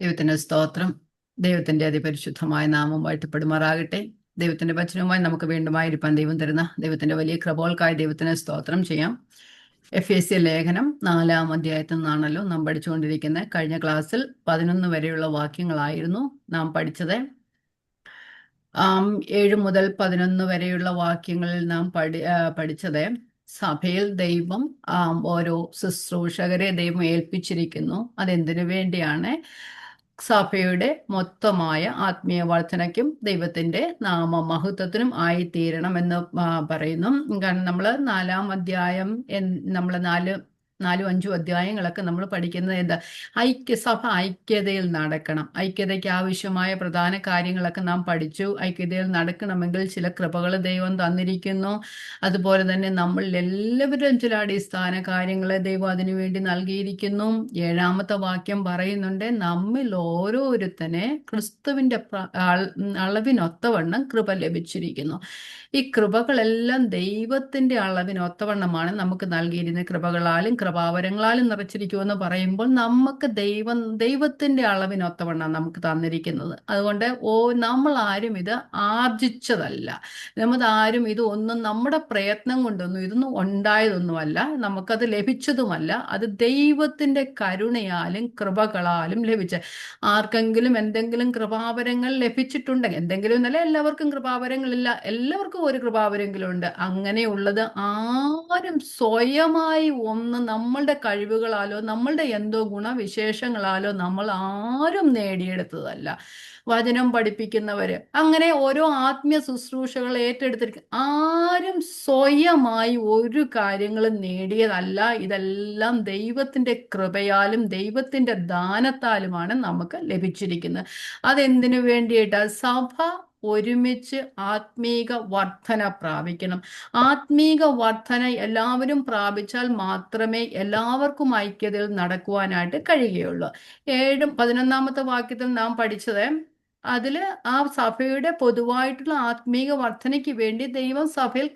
ദൈവത്തിന്റെ സ്തോത്രം. ദൈവത്തിന്റെ അതിപരിശുദ്ധമായ നാമം വാഴ്ത്തപ്പെടുമാറാകട്ടെ. ദൈവത്തിന്റെ വചനവുമായി നമുക്ക് വീണ്ടുമായിരിക്കാൻ ദൈവം തരുന്ന ദൈവത്തിന്റെ വലിയ കൃപകൾക്കായി ദൈവത്തിന് സ്തോത്രം ചെയ്യാം. എഫേസ്യ ലേഖനം 4-ാം അധ്യായത്തിൽ നിന്നാണല്ലോ നാം പഠിച്ചുകൊണ്ടിരിക്കുന്നത്. കഴിഞ്ഞ ക്ലാസ്സിൽ 11 വരെയുള്ള വാക്യങ്ങളായിരുന്നു നാം പഠിച്ചത്. 7 മുതൽ 11 വരെയുള്ള വാക്യങ്ങളിൽ നാം പഠിച്ചത് സഭയിൽ ദൈവം ഓരോ ശുശ്രൂഷകരെ ദൈവം ഏൽപ്പിച്ചിരിക്കുന്നു. അതെന്തിനു വേണ്ടിയാണ്? സഭയുടെ മൊത്തമായ ആത്മീയ വർധനയ്ക്കും ദൈവത്തിന്റെ നാമമഹത്വത്തിനും ആയിത്തീരണം എന്ന് പറയുന്നു. കാരണം നമ്മൾ 4-ാം അധ്യായം നമ്മൾ 4-5 അധ്യായങ്ങളൊക്കെ നമ്മൾ പഠിക്കുന്നത് എന്താ? സഭ ഐക്യതയിൽ നടക്കണം. ഐക്യതയ്ക്ക് ആവശ്യമായ പ്രധാന കാര്യങ്ങളൊക്കെ നാം പഠിച്ചു. ഐക്യതയിൽ നടക്കണമെങ്കിൽ ചില കൃപകൾ ദൈവം തന്നിരിക്കുന്നു. അതുപോലെ തന്നെ നമ്മൾ എല്ലാവരും ചില അടിസ്ഥാന കാര്യങ്ങളെ ദൈവം അതിനുവേണ്ടി നൽകിയിരിക്കുന്നു. 7-ാമത്തെ വാക്യം പറയുന്നുണ്ട്, നമ്മിൽ ഓരോരുത്തനെ ക്രിസ്തുവിന്റെ അളവിനൊത്തവണ്ണം കൃപ ലഭിച്ചിരിക്കുന്നു. ഈ കൃപകളെല്ലാം ദൈവത്തിന്റെ അളവിനൊത്തവണ്ണമാണ് നമുക്ക് നൽകിയിരുന്ന കൃപകളാലും കൃപാവരങ്ങളാലും നിറച്ചിരിക്കുമെന്ന് പറയുമ്പോൾ നമുക്ക് ദൈവത്തിന്റെ അളവിനൊത്തവണ്ണം നമുക്ക് തന്നിരിക്കുന്നത്. അതുകൊണ്ട് നമ്മൾ ആരും ഇത് ആർജിച്ചതല്ല. ആരും ഇത് ഒന്നും നമ്മുടെ പ്രയത്നം കൊണ്ടൊന്നും ഇതൊന്നും ഉണ്ടായതൊന്നുമല്ല, നമുക്കത് ലഭിച്ചതുമല്ല. അത് ദൈവത്തിന്റെ കരുണയാലും കൃപകളാലും ലഭിച്ച ആർക്കെങ്കിലും എന്തെങ്കിലും കൃപാവരങ്ങൾ ലഭിച്ചിട്ടുണ്ടെങ്കിൽ, എന്തെങ്കിലും എന്നല്ല, എല്ലാവർക്കും കൃപാവരങ്ങളില്ല, എല്ലാവർക്കും ഒരു കൃപാവരെങ്കിലും ഉണ്ട്. അങ്ങനെയുള്ളത് ആരും സ്വയമായി നമ്മളുടെ കഴിവുകളാലോ നമ്മളുടെ എന്തോ ഗുണവിശേഷങ്ങളാലോ നമ്മൾ ആരും നേടിയെടുത്തതല്ല. വചനം പഠിപ്പിക്കുന്നവര് അങ്ങനെ ഓരോ ആത്മീയ ശുശ്രൂഷകൾ ഏറ്റെടുത്തിരിക്കും. ആരും സ്വയമായി ഒരു കാര്യങ്ങളും നേടിയതല്ല. ഇതെല്ലാം ദൈവത്തിന്റെ കൃപയാലും ദൈവത്തിന്റെ ദാനത്താലുമാണ് നമുക്ക് ലഭിച്ചിരിക്കുന്നത്. അതെന്തിനു വേണ്ടിയിട്ടാ? സഭ ഒരുമിച്ച് ആത്മീക വർധന പ്രാപിക്കണം. ആത്മീക വർധന എല്ലാവരും പ്രാപിച്ചാൽ മാത്രമേ എല്ലാവർക്കും ഐക്യതയിൽ നടക്കുവാനായിട്ട് കഴിയുകയുള്ളൂ. 11-ാമത്തെ വാക്യത്തിൽ നാം പഠിച്ചത്, അതില് ആ സഭയുടെ പൊതുവായിട്ടുള്ള ആത്മീക വർധനയ്ക്ക് വേണ്ടി ദൈവം സഭയിൽ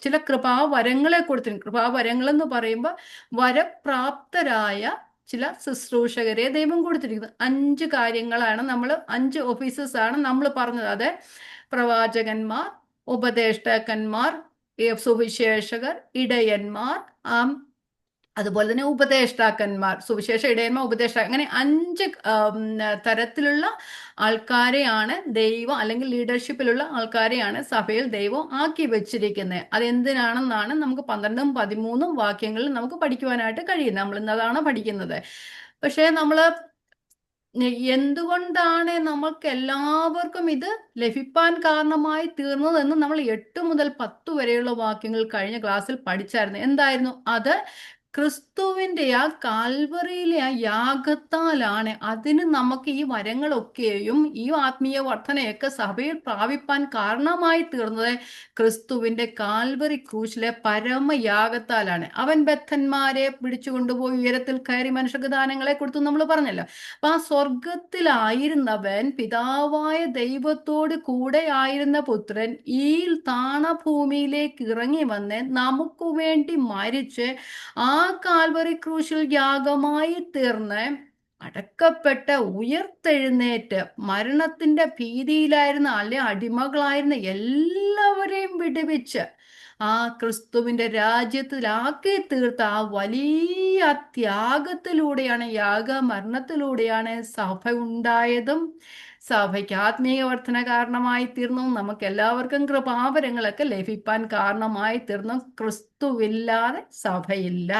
ചില കൃപാവരങ്ങളെ കൊടുത്തിട്ടുണ്ട്. കൃപാവരങ്ങൾ എന്ന് പറയുമ്പോൾ വരപ്രാപ്തരായ ചില ശുശ്രൂഷകരെ ദൈവം കൊടുത്തിരിക്കുന്നത്. 5 കാര്യങ്ങളാണ് 5 ഓഫീസേഴ്സ് ആണ് നമ്മൾ പറഞ്ഞത്. അത് പ്രവാചകന്മാർ, ഉപദേഷ്ടാക്കന്മാർ, സുവിശേഷകർ, ഇടയന്മാർ, അതുപോലെ തന്നെ ഉപദേഷ്ടാക്കന്മാർ, സുവിശേഷ ഇടയന്മാർ, ഉപദേഷ്ടാ, അങ്ങനെ 5 തരത്തിലുള്ള ആൾക്കാരെയാണ് ദൈവം, അല്ലെങ്കിൽ ലീഡർഷിപ്പിലുള്ള ആൾക്കാരെയാണ് സഭയിൽ ദൈവം ആക്കി വെച്ചിരിക്കുന്നത്. അതെന്തിനാണെന്നാണ് നമുക്ക് 12-ഉം 13-ഉം വാക്യങ്ങളിൽ നമുക്ക് പഠിക്കുവാനായിട്ട് കഴിയുന്നത്. നമ്മൾ ഇന്നതാണ് പഠിക്കുന്നത്. പക്ഷേ എന്തുകൊണ്ടാണ് നമ്മൾക്ക് എല്ലാവർക്കും ഇത് ലഭിപ്പാൻ കാരണമായി തീർന്നതെന്ന് നമ്മൾ 8 മുതൽ 10 വരെയുള്ള വാക്യങ്ങൾ കഴിഞ്ഞ ക്ലാസ്സിൽ പഠിച്ചായിരുന്നു. എന്തായിരുന്നു അത്? ക്രിസ്തുവിന്റെ ആ കാൽവറിയിലെ ആ യാഗത്താലാണ് അതിന് നമുക്ക് ഈ വരങ്ങളൊക്കെയും ഈ ആത്മീയ വർധനയൊക്കെ സഭയിൽ പ്രാപിപ്പാൻ കാരണമായി തീർന്നത്. ക്രിസ്തുവിന്റെ കാൽവറി ക്രൂശിലെ പരമയാഗത്താലാണ്. അവൻ ബദ്ധന്മാരെ പിടിച്ചുകൊണ്ടുപോയി ഉയരത്തിൽ കയറി മനുഷ്യർക്ക് ദാനങ്ങളെ കൊടുത്തു നമ്മൾ പറഞ്ഞല്ലോ. അപ്പൊ ആ സ്വർഗത്തിലായിരുന്നവൻ, പിതാവായ ദൈവത്തോട് കൂടെ ആയിരുന്ന പുത്രൻ ഈ താണഭൂമിയിലേക്ക് ഇറങ്ങി വന്ന് നമുക്ക് വേണ്ടി മരിച്ച് ആ കാൽവറി ക്രൂശിൽ യാഗമായി തീർന്ന് അടക്കപ്പെട്ട് ഉയർത്തെഴുന്നേറ്റ് മരണത്തിന്റെ ഭീതിയിലായിരുന്ന അടിമകളായിരുന്ന എല്ലാവരെയും വിടുവിച്ച് ആ ക്രിസ്തുവിന്റെ രാജ്യത്തിലാക്കി തീർത്ത ആ വലിയ ത്യാഗത്തിലൂടെയാണ്, യാഗമരണത്തിലൂടെയാണ് സഭ ഉണ്ടായതും സഭയ്ക്ക് ആത്മീയ വർധന കാരണമായി തീർന്നു. നമുക്ക് എല്ലാവർക്കും കൃപാവരങ്ങളൊക്കെ ലഭിപ്പാൻ കാരണമായി തീർന്നു. ക്രിസ്തുവില്ലാതെ സഭയില്ല,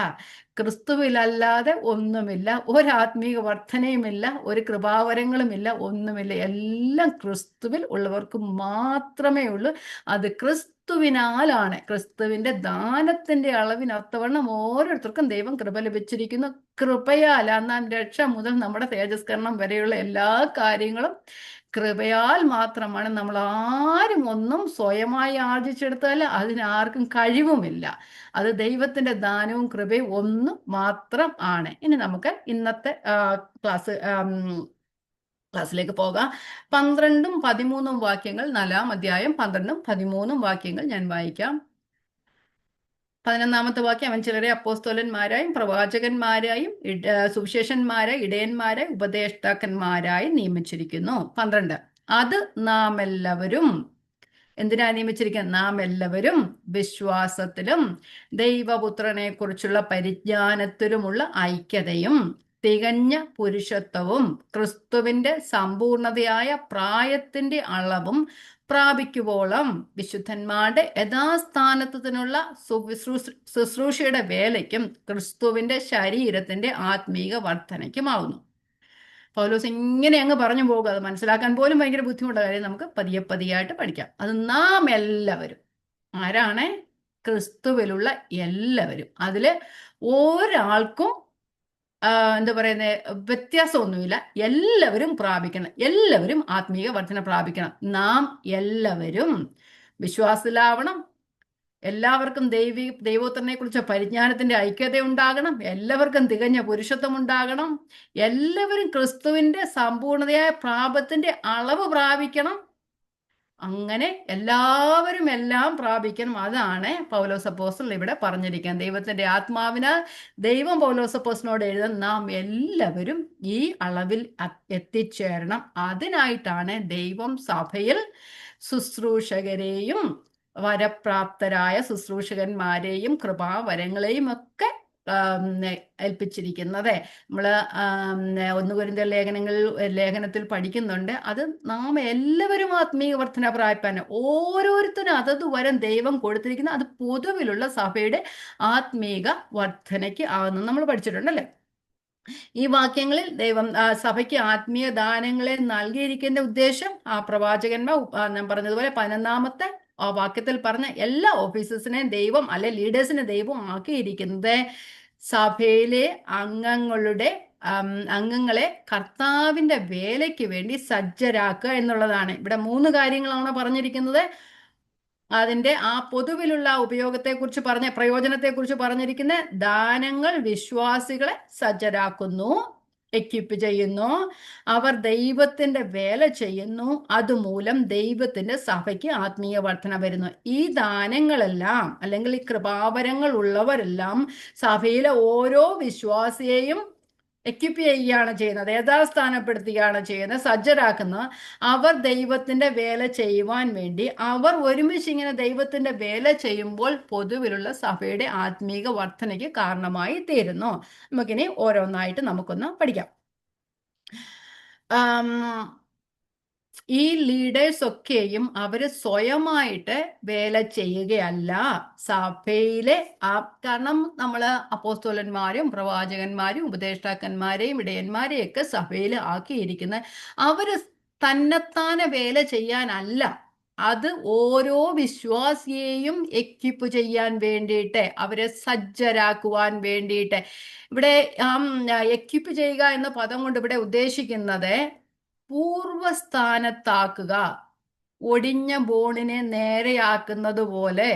ക്രിസ്തുവിലല്ലാതെ ഒന്നുമില്ല. ഒരാത്മീക വർധനയുമില്ല, ഒരു കൃപാവരങ്ങളുമില്ല, ഒന്നുമില്ല. എല്ലാം ക്രിസ്തുവിൽ ഉള്ളവർക്ക് മാത്രമേ ഉള്ളൂ. അത് ക്രിസ്തുവിനാലാണ്. ക്രിസ്തുവിന്റെ ദാനത്തിന്റെ അളവിനൊത്തവണ്ണം ഓരോരുത്തർക്കും ദൈവം കൃപ ലഭിച്ചിരിക്കുന്നു. കൃപയാൽ നാം രക്ഷ മുതൽ നമ്മുടെ തേജസ്കരണം വരെയുള്ള എല്ലാ കാര്യങ്ങളും കൃപയാൽ മാത്രമാണ്. നമ്മൾ ആരും ഒന്നും സ്വയമായി ആർജിച്ചെടുത്താൽ അതിനാർക്കും കഴിവുമില്ല. അത് ദൈവത്തിന്റെ ദാനവും കൃപയും ഒന്നും മാത്രം ആണ്. ഇനി നമുക്ക് ഇന്നത്തെ ക്ലാസ്സിലേക്ക് പോകാം. 12-ഉം 13-ഉം വാക്യങ്ങൾ, 4-ാം അധ്യായം 12-ഉം 13-ഉം വാക്യങ്ങൾ ഞാൻ വായിക്കാം. 11-ാമത്തെ വാക്യം, അവൻ ചിലരെ അപ്പോസ്തലന്മാരായും പ്രവാചകന്മാരായും സുവിശേഷന്മാരായി ഇടയന്മാരായി ഉപദേഷ്ടാക്കന്മാരായി നിയമിച്ചിരിക്കുന്നു. 12, അത് നാം എല്ലാവരും എന്തിനാ നിയമിച്ചിരിക്കുന്നത്? നാം എല്ലാവരും വിശ്വാസത്തിലും ദൈവപുത്രനെ കുറിച്ചുള്ള പരിജ്ഞാനത്തിലുമുള്ള ഐക്യതയും തികഞ്ഞ പുരുഷത്വവും ക്രിസ്തുവിന്റെ സമ്പൂർണതയായ പ്രായത്തിന്റെ അളവും പ്രാപിക്കുവോളം വിശുദ്ധന്മാരുടെ യഥാസ്ഥാനത്തിനുള്ള ശുശ്രൂഷയുടെ വേലയ്ക്കും ക്രിസ്തുവിന്റെ ശരീരത്തിന്റെ ആത്മീക വർധനയ്ക്കുമാവുന്നു. പൗലോസ് ഇങ്ങനെ അങ്ങ് പറഞ്ഞു പോകുക, അത് മനസ്സിലാക്കാൻ പോലും ഭയങ്കര ബുദ്ധിമുട്ടുള്ള കാര്യം. നമുക്ക് പതിയെ പതിയായിട്ട് പഠിക്കാം. അത് നാം എല്ലാവരും ആരാണ്? ക്രിസ്തുവിലുള്ള എല്ലാവരും. അതില് ഒരാൾക്കും എന്താ പറയുന്നത്, വ്യത്യാസമൊന്നുമില്ല. എല്ലാവരും പ്രാപിക്കണം, എല്ലാവരും ആത്മീയ വർധന പ്രാപിക്കണം. നാം എല്ലാവരും വിശ്വാസത്തിലാവണം. എല്ലാവർക്കും ദൈവോത്തരനെ കുറിച്ച് പരിജ്ഞാനത്തിന്റെ ഐക്യത ഉണ്ടാകണം. എല്ലാവർക്കും തികഞ്ഞ പുരുഷത്വം ഉണ്ടാകണം. എല്ലാവരും ക്രിസ്തുവിന്റെ സമ്പൂർണതയായ പ്രാപത്തിന്റെ അളവ് പ്രാപിക്കണം. അങ്ങനെ എല്ലാവരും എല്ലാം പ്രാപിക്കണം. അതാണ് പൗലോസ് അപ്പോസ്തലൻ ഇവിടെ പറഞ്ഞിരിക്കുന്നത്. ദൈവത്തിന്റെ ആത്മാവിനാൽ ദൈവം പൗലോസ് അപ്പോസ്തലനോട് എഴുതാൻ നാം എല്ലാവരും ഈ അളവിൽ എത്തിച്ചേരണം. അതിനായിട്ടാണ് ദൈവം സഭയിൽ ശുശ്രൂഷകരെയും വരപ്രാപ്തരായ ശുശ്രൂഷകന്മാരെയും കൃപാവരങ്ങളെയും ഒക്കെ ഏൽപ്പിച്ചിരിക്കുന്നത്. നമ്മൾ 1 കൊരിന്ത്യർ ലേഖനത്തിൽ പഠിക്കുന്നുണ്ട്. അത് നാം എല്ലാവരും ആത്മീയ വർധന പ്രാപിപ്പാൻ ഓരോരുത്തരും അതത് വരം ദൈവം കൊടുത്തിരിക്കുന്ന അത് പൊതുവിലുള്ള സഭയുടെ ആത്മീക വർധനയ്ക്ക് ആകുന്നു നമ്മൾ പഠിച്ചിട്ടുണ്ടല്ലേ. ഈ വാക്യങ്ങളിൽ ദൈവം സഭയ്ക്ക് ആത്മീയ ദാനങ്ങളെ നൽകിയിരിക്കുന്ന ഉദ്ദേശം ആ പ്രവാചകന്മാർ ഞാൻ പറഞ്ഞതുപോലെ 11-ാമത്തെ ആ വാക്യത്തിൽ പറഞ്ഞ എല്ലാ ഓഫീസേഴ്സിനെയും ദൈവം അല്ലെ ലീഡേഴ്സിനെ ദൈവം ആക്കിയിരിക്കുന്നത് സഭയിലെ അംഗങ്ങളെ കർത്താവിന്റെ വേലയ്ക്ക് വേണ്ടി സജ്ജരാക്കുക എന്നുള്ളതാണ്. ഇവിടെ 3 കാര്യങ്ങളാണ് പറഞ്ഞിരിക്കുന്നത്. അതിന്റെ ആ പൊതുവിലുള്ള ഉപയോഗത്തെക്കുറിച്ച് പ്രയോജനത്തെക്കുറിച്ച് പറഞ്ഞിരിക്കുന്ന ദാനങ്ങൾ വിശ്വാസികളെ സജ്ജരാക്കുന്നു, എക്വിപ്പ് ചെയ്യുന്നു, അവർ ദൈവത്തിന്റെ വേല ചെയ്യുന്നു, അതുമൂലം ദൈവത്തിന്റെ സഭയ്ക്ക് ആത്മീയ വർധന വരുന്നു. ഈ ദാനങ്ങളെല്ലാം അല്ലെങ്കിൽ ഈ കൃപാവരങ്ങൾ ഉള്ളവരെല്ലാം സഭയിലെ ഓരോ വിശ്വാസിയെയും എക്വിപ്പ് ചെയ്യുകയാണ് ചെയ്യുന്നത്, യഥാസ്ഥാനപ്പെടുത്തുകയാണ് ചെയ്യുന്നത്, സജ്ജരാക്കുന്നത്. അവർ ദൈവത്തിന്റെ വേല ചെയ്യുവാൻ വേണ്ടി അവർ ഒരുമിച്ച് ഇങ്ങനെ ദൈവത്തിന്റെ വേല ചെയ്യുമ്പോൾ പൊതുവിലുള്ള സഭയുടെ ആത്മീക വർധനയ്ക്ക് കാരണമായി തീരുന്നു. നമുക്കിനി ഓരോന്നായിട്ട് നമുക്കൊന്ന് പഠിക്കാം. ഈ ലീഡേഴ്സ് ഒക്കെയും അവര് സ്വയമായിട്ട് വേല ചെയ്യുകയല്ല. സഭയിലെ കാരണം നമ്മൾ അപ്പോസ്തലന്മാരും പ്രവാചകന്മാരും ഉപദേഷ്ടാക്കന്മാരെയും ഇടയന്മാരെയൊക്കെ സഭയിൽ ആക്കിയിരിക്കുന്ന അവര് തന്നെത്താനെ വേല ചെയ്യാനല്ല. അത് ഓരോ വിശ്വാസിയെയും എക്വിപ്പ് ചെയ്യാൻ വേണ്ടിയിട്ട്, അവരെ സജ്ജരാക്കുവാൻ വേണ്ടിയിട്ട്. ഇവിടെ എക്വിപ്പ് ചെയ്യുക എന്ന പദം കൊണ്ട് ഇവിടെ ഉദ്ദേശിക്കുന്നത് പൂർവസ്ഥാനത്താക്കുക, ഒടിഞ്ഞ ബോണിനെ നേരെയാക്കുന്നത് പോലെ,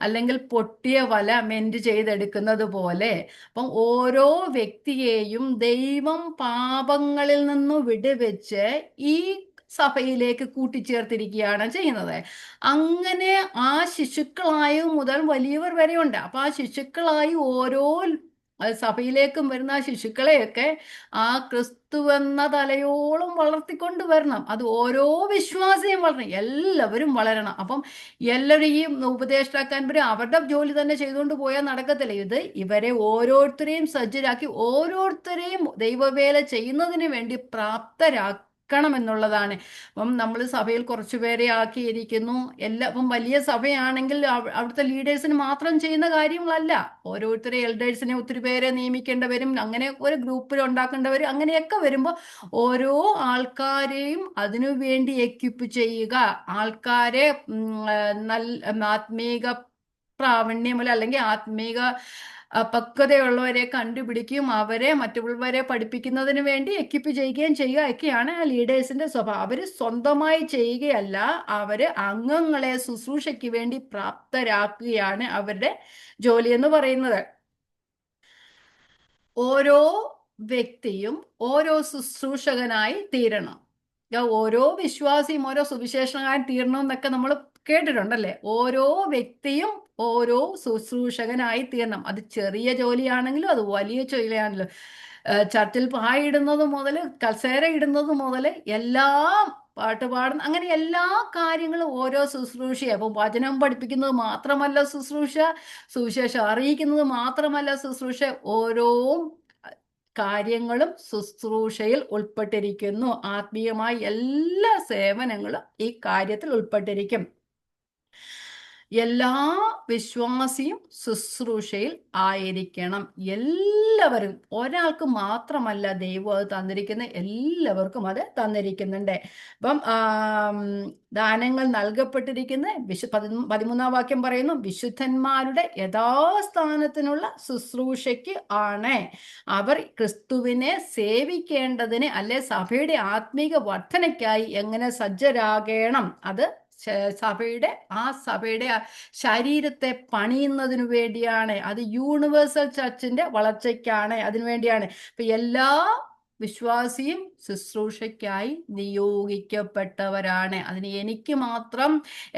അല്ലെങ്കിൽ പൊട്ടിയ വല മെൻഡ് ചെയ്തെടുക്കുന്നത് പോലെ. അപ്പം ഓരോ വ്യക്തിയെയും ദൈവം പാപങ്ങളിൽ നിന്നു വിടുവെച്ച് ഈ സഭയിലേക്ക് കൂട്ടിച്ചേർത്തിരിക്കുകയാണ് ചെയ്യുന്നത്. അങ്ങനെ ആ ശിശുക്കളായ മുതൽ വലിയവർ വരെയുണ്ട്. അപ്പൊ ആ ശിശുക്കളായി ഓരോ സഭയിലേക്കും വരുന്ന ആ ശിശുക്കളെയൊക്കെ ആ ക്രിസ്തുവെന്ന തലയോളം വളർത്തിക്കൊണ്ട് വരണം. അത് ഓരോ വിശ്വാസിയും വളരണം, എല്ലാവരും വളരണം. അപ്പം എല്ലാവരും ഈ ഉപദേഷ്ടാക്കാൻ വരും അവരുടെ ജോലി തന്നെ ചെയ്തുകൊണ്ട് പോയാൽ നടക്കത്തില്ല. ഇത് ഇവരെ ഓരോരുത്തരെയും സജ്ജരാക്കി ഓരോരുത്തരെയും ദൈവവേല ചെയ്യുന്നതിന് വേണ്ടി പ്രാപ്തരാക്കി എന്നുള്ളതാണ്. അപ്പം നമ്മൾ സഭയിൽ കുറച്ചു പേരെ ആക്കിയിരിക്കുന്നു. ഇപ്പം വലിയ സഭയാണെങ്കിൽ അവിടുത്തെ ലീഡേഴ്സിന് മാത്രം ചെയ്യുന്ന കാര്യങ്ങളല്ല. ഓരോരുത്തരെ എൽഡേഴ്സിനെ ഒത്തിരി പേരെ നിയമിക്കേണ്ടവരും അങ്ങനെ ഒരു ഗ്രൂപ്പിൽ ഉണ്ടാക്കേണ്ടവരും അങ്ങനെയൊക്കെ വരുമ്പോൾ ഓരോ ആൾക്കാരെയും അതിനു വേണ്ടി എക്വിപ്പ് ചെയ്യുക, ആൾക്കാരെ നല്ല ആത്മീക പ്രാവീണ്യമല്ല അല്ലെങ്കിൽ ആത്മീക പക്വതയുള്ളവരെ കണ്ടുപിടിക്കുകയും അവരെ മറ്റുള്ളവരെ പഠിപ്പിക്കുന്നതിന് വേണ്ടി എക്വിപ്പ് ചെയ്യുകയും ചെയ്യുക ഒക്കെയാണ് ആ ലീഡേഴ്സിന്റെ സ്വഭാവം. അവര് സ്വന്തമായി ചെയ്യുകയല്ല, അവര് അംഗങ്ങളെ ശുശ്രൂഷയ്ക്ക് വേണ്ടി പ്രാപ്തരാക്കുകയാണ് അവരുടെ ജോലി എന്ന് പറയുന്നത്. ഓരോ വ്യക്തിയും ഓരോ ശുശ്രൂഷകനായി തീരണം. ഓരോ വിശ്വാസിയും ഓരോ സുവിശേഷകനായി തീരണം എന്നൊക്കെ നമ്മൾ കേട്ടിട്ടുണ്ടല്ലേ? ഓരോ വ്യക്തിയും ഓരോ ശുശ്രൂഷകനായി തീരണം. അത് ചെറിയ ജോലിയാണെങ്കിലും അത് വലിയ ജോലിയാണെങ്കിലും, ചർച്ചിൽ പായിടുന്നത് മുതൽ കസേര ഇടുന്നത് മുതൽ എല്ലാം, പാട്ട് പാടുന്ന, അങ്ങനെ എല്ലാ കാര്യങ്ങളും ഓരോ ശുശ്രൂഷയാണ്. അപ്പം വചനം പഠിപ്പിക്കുന്നത് മാത്രമല്ല ശുശ്രൂഷ, സുവിശേഷം അറിയിക്കുന്നത് മാത്രമല്ല ശുശ്രൂഷ, ഓരോ കാര്യങ്ങളും ശുശ്രൂഷയിൽ ഉൾപ്പെട്ടിരിക്കുന്നു. ആത്മീയമായ എല്ലാ സേവനങ്ങളും ഈ കാര്യത്തിൽ ഉൾപ്പെട്ടിരിക്കും. എല്ലാ വിശ്വാസിയും ശുശ്രൂഷയിൽ ആയിരിക്കണം. എല്ലാവരും, ഒരാൾക്ക് മാത്രമല്ല ദൈവം അത് തന്നിരിക്കുന്നത്, എല്ലാവർക്കും അത് തന്നിരിക്കുന്നുണ്ട്. അപ്പം ദാനങ്ങൾ നൽകപ്പെട്ടിരിക്കുന്ന 13-ാം വാക്യം പറയുന്നു, വിശുദ്ധന്മാരുടെ യഥാസ്ഥാനത്തിനുള്ള ശുശ്രൂഷയ്ക്ക് ആണ്. അവർ ക്രിസ്തുവിനെ സേവിക്കേണ്ടതിന്, അല്ലെ സഭയുടെ ആത്മീക വർധനയ്ക്കായി എങ്ങനെ സജ്ജരാകണം, അത് സഭയുടെ ശരീരത്തെ പണിയുന്നതിനു വേണ്ടിയാണ്. അത് യൂണിവേഴ്സൽ ചർച്ചിന്റെ വളർച്ചയ്ക്കാണ്, അതിനു വേണ്ടിയാണ്. ഇപ്പൊ എല്ലാ വിശ്വാസിയും ശുശ്രൂഷയ്ക്കായി നിയോഗിക്കപ്പെട്ടവരാണ്. അതിന്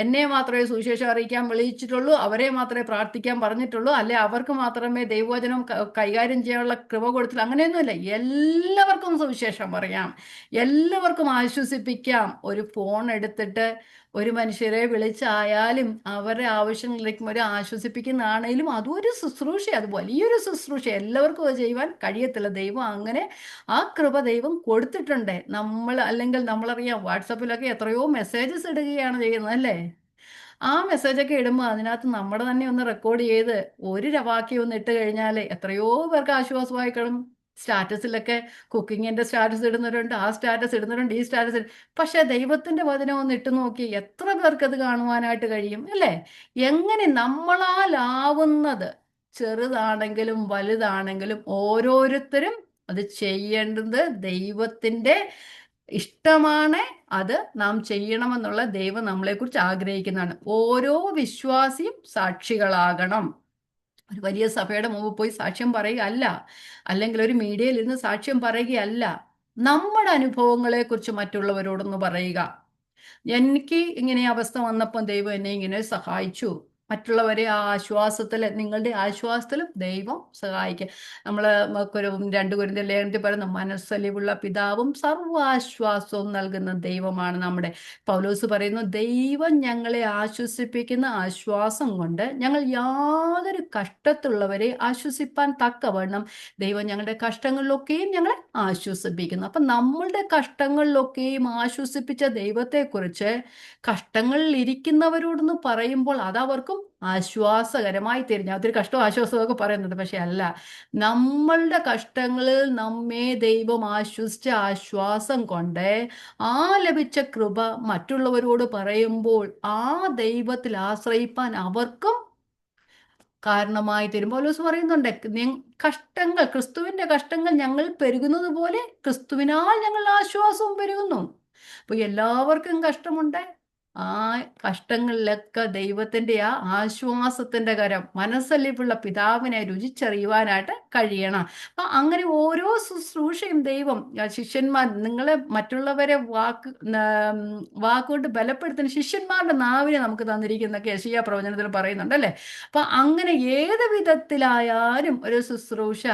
എന്നെ മാത്രമേ സുവിശേഷം അറിയിക്കാൻ വിളിച്ചിട്ടുള്ളൂ, അവരെ മാത്രമേ പ്രാർത്ഥിക്കാൻ പറഞ്ഞിട്ടുള്ളൂ, അല്ലെ അവർക്ക് മാത്രമേ ദൈവവചനം കൈകാര്യം ചെയ്യാനുള്ള കൃപ കൊടുത്തില്ല, അങ്ങനെയൊന്നുമില്ല. എല്ലാവർക്കും സുവിശേഷം പറയാം, എല്ലാവർക്കും ആശ്വസിപ്പിക്കാം. ഒരു ഫോൺ എടുത്തിട്ട് ഒരു മനുഷ്യരെ വിളിച്ചായാലും അവരുടെ ആവശ്യങ്ങളിലേക്കും ഒരു ആശ്വസിപ്പിക്കുന്നതാണേലും അതും ഒരു ശുശ്രൂഷ, അത് വലിയൊരു ശുശ്രൂഷ. എല്ലാവർക്കും അത് ചെയ്യുവാൻ കഴിയത്തില്ല. ദൈവം അങ്ങനെ ആ കൃപ ദൈവം കൊടുത്തിട്ടുണ്ട്. അല്ലെങ്കിൽ നമ്മളറിയാം, വാട്സപ്പിലൊക്കെ എത്രയോ മെസ്സേജസ് ഇടുകയാണ് ചെയ്യുന്നത്, അല്ലേ? ആ മെസ്സേജൊക്കെ ഇടുമ്പോൾ അതിനകത്ത് നമ്മുടെ തന്നെ ഒന്ന് റെക്കോർഡ് ചെയ്ത് ഒരു വാക്യം ഒന്ന് ഇട്ട് കഴിഞ്ഞാൽ എത്രയോ പേർക്ക് ആശ്വാസമായി കാണും. സ്റ്റാറ്റസിലൊക്കെ കുക്കിങ്ങിന്റെ സ്റ്റാറ്റസ് ഇടുന്നവരുണ്ട്, ആ സ്റ്റാറ്റസ് ഇടുന്നവരുണ്ട്, ഈ സ്റ്റാറ്റസ്. പക്ഷെ ദൈവത്തിന്റെ വചനം ഒന്ന് ഇട്ട് നോക്കി എത്ര പേർക്ക് അത് കാണുവാനായിട്ട് കഴിയും, അല്ലേ? എങ്ങനെ നമ്മളാലാവുന്നത്, ചെറുതാണെങ്കിലും വലുതാണെങ്കിലും ഓരോരുത്തരും അത് ചെയ്യേണ്ടത് ദൈവത്തിന്റെ ഇഷ്ടമാണ്. അത് നാം ചെയ്യണമെന്നുള്ള ദൈവം നമ്മളെക്കുറിച്ച് ആഗ്രഹിക്കുന്നതാണ്. ഓരോ വിശ്വാസിയും സാക്ഷികളാകണം. ഒരു വലിയ സഭയുടെ മുമ്പ് പോയി സാക്ഷ്യം പറയുകയല്ല, അല്ലെങ്കിൽ ഒരു മീഡിയയിൽ ഇരുന്ന് സാക്ഷ്യം പറയുകയല്ല. നമ്മുടെ അനുഭവങ്ങളെക്കുറിച്ച് മറ്റുള്ളവരോടൊന്ന് പറയുക. എനിക്ക് ഇങ്ങനെ അവസ്ഥ വന്നപ്പോൾ ദൈവം എന്നെ ഇങ്ങനെ സഹായിച്ചു. മറ്റുള്ളവരെ ആ ആശ്വാസത്തിൽ, നിങ്ങളുടെ ആശ്വാസത്തിലും ദൈവം സഹായിക്കുക. നമ്മൾ 2 കൊരിന്ത്യർ ലേഖനത്തിൽ പറയുന്ന, മനസ്സലിവുള്ള പിതാവും സർവാശ്വാസവും നൽകുന്ന ദൈവമാണ് നമ്മുടെ. പൗലോസ് പറയുന്നു, ദൈവം ഞങ്ങളെ ആശ്വസിപ്പിക്കുന്ന ആശ്വാസം കൊണ്ട് ഞങ്ങൾ യാതൊരു കഷ്ടത്തിലുള്ളവരെ ആശ്വസിപ്പാൻ തക്കവണ്ണം ദൈവം ഞങ്ങളുടെ കഷ്ടങ്ങളിലൊക്കെയും ഞങ്ങളെ ആശ്വസിപ്പിക്കുന്നു. അപ്പം നമ്മളുടെ കഷ്ടങ്ങളിലൊക്കെയും ആശ്വസിപ്പിച്ച ദൈവത്തെക്കുറിച്ച് കഷ്ടങ്ങളിൽ ഇരിക്കുന്നവരോടൊന്ന് പറയുമ്പോൾ അതവർക്കും ആശ്വാസകരമായി തീരും. ഞാൻ ഒത്തിരി കഷ്ടവും ആശ്വാസവും ഒക്കെ പറയുന്നുണ്ട്, പക്ഷെ അല്ല, നമ്മളുടെ കഷ്ടങ്ങളിൽ നമ്മെ ദൈവം ആശ്വസിച്ച ആശ്വാസം കൊണ്ട് ആ ലഭിച്ച കൃപ മറ്റുള്ളവരോട് പറയുമ്പോൾ ആ ദൈവത്തിൽ ആശ്രയിപ്പാൻ അവർക്കും കാരണമായി തീരും. പൗലോസ് പറയുന്നുണ്ട്, കഷ്ടങ്ങൾ, ക്രിസ്തുവിന്റെ കഷ്ടങ്ങൾ ഞങ്ങൾ പെരുകുന്നത് പോലെ ക്രിസ്തുവിനാൽ ഞങ്ങൾ ആശ്വാസവും പെരുകുന്നു. അപ്പൊ എല്ലാവർക്കും കഷ്ടമുണ്ട്. ആ കഷ്ടങ്ങളിലൊക്കെ ദൈവത്തിന്റെ ആ ആശ്വാസത്തിന്റെ കരം, മനസ്സലിവുള്ള പിതാവിനെ രുചിച്ചറിയുവാനായിട്ട് കഴിയണം. അപ്പൊ അങ്ങനെ ഓരോ ശുശ്രൂഷയും ദൈവം, ശിഷ്യന്മാർ, നിങ്ങളെ മറ്റുള്ളവരെ വാക്കുകൊണ്ട് ബലപ്പെടുത്തുന്ന ശിഷ്യന്മാരുടെ നാവിനെ നമുക്ക് തന്നിരിക്കുന്നൊക്കെ യെശയ്യാ പ്രവചനത്തിൽ പറയുന്നുണ്ട്, അല്ലേ? അപ്പൊ അങ്ങനെ ഏത് വിധത്തിലായാലും ഒരു ശുശ്രൂഷ,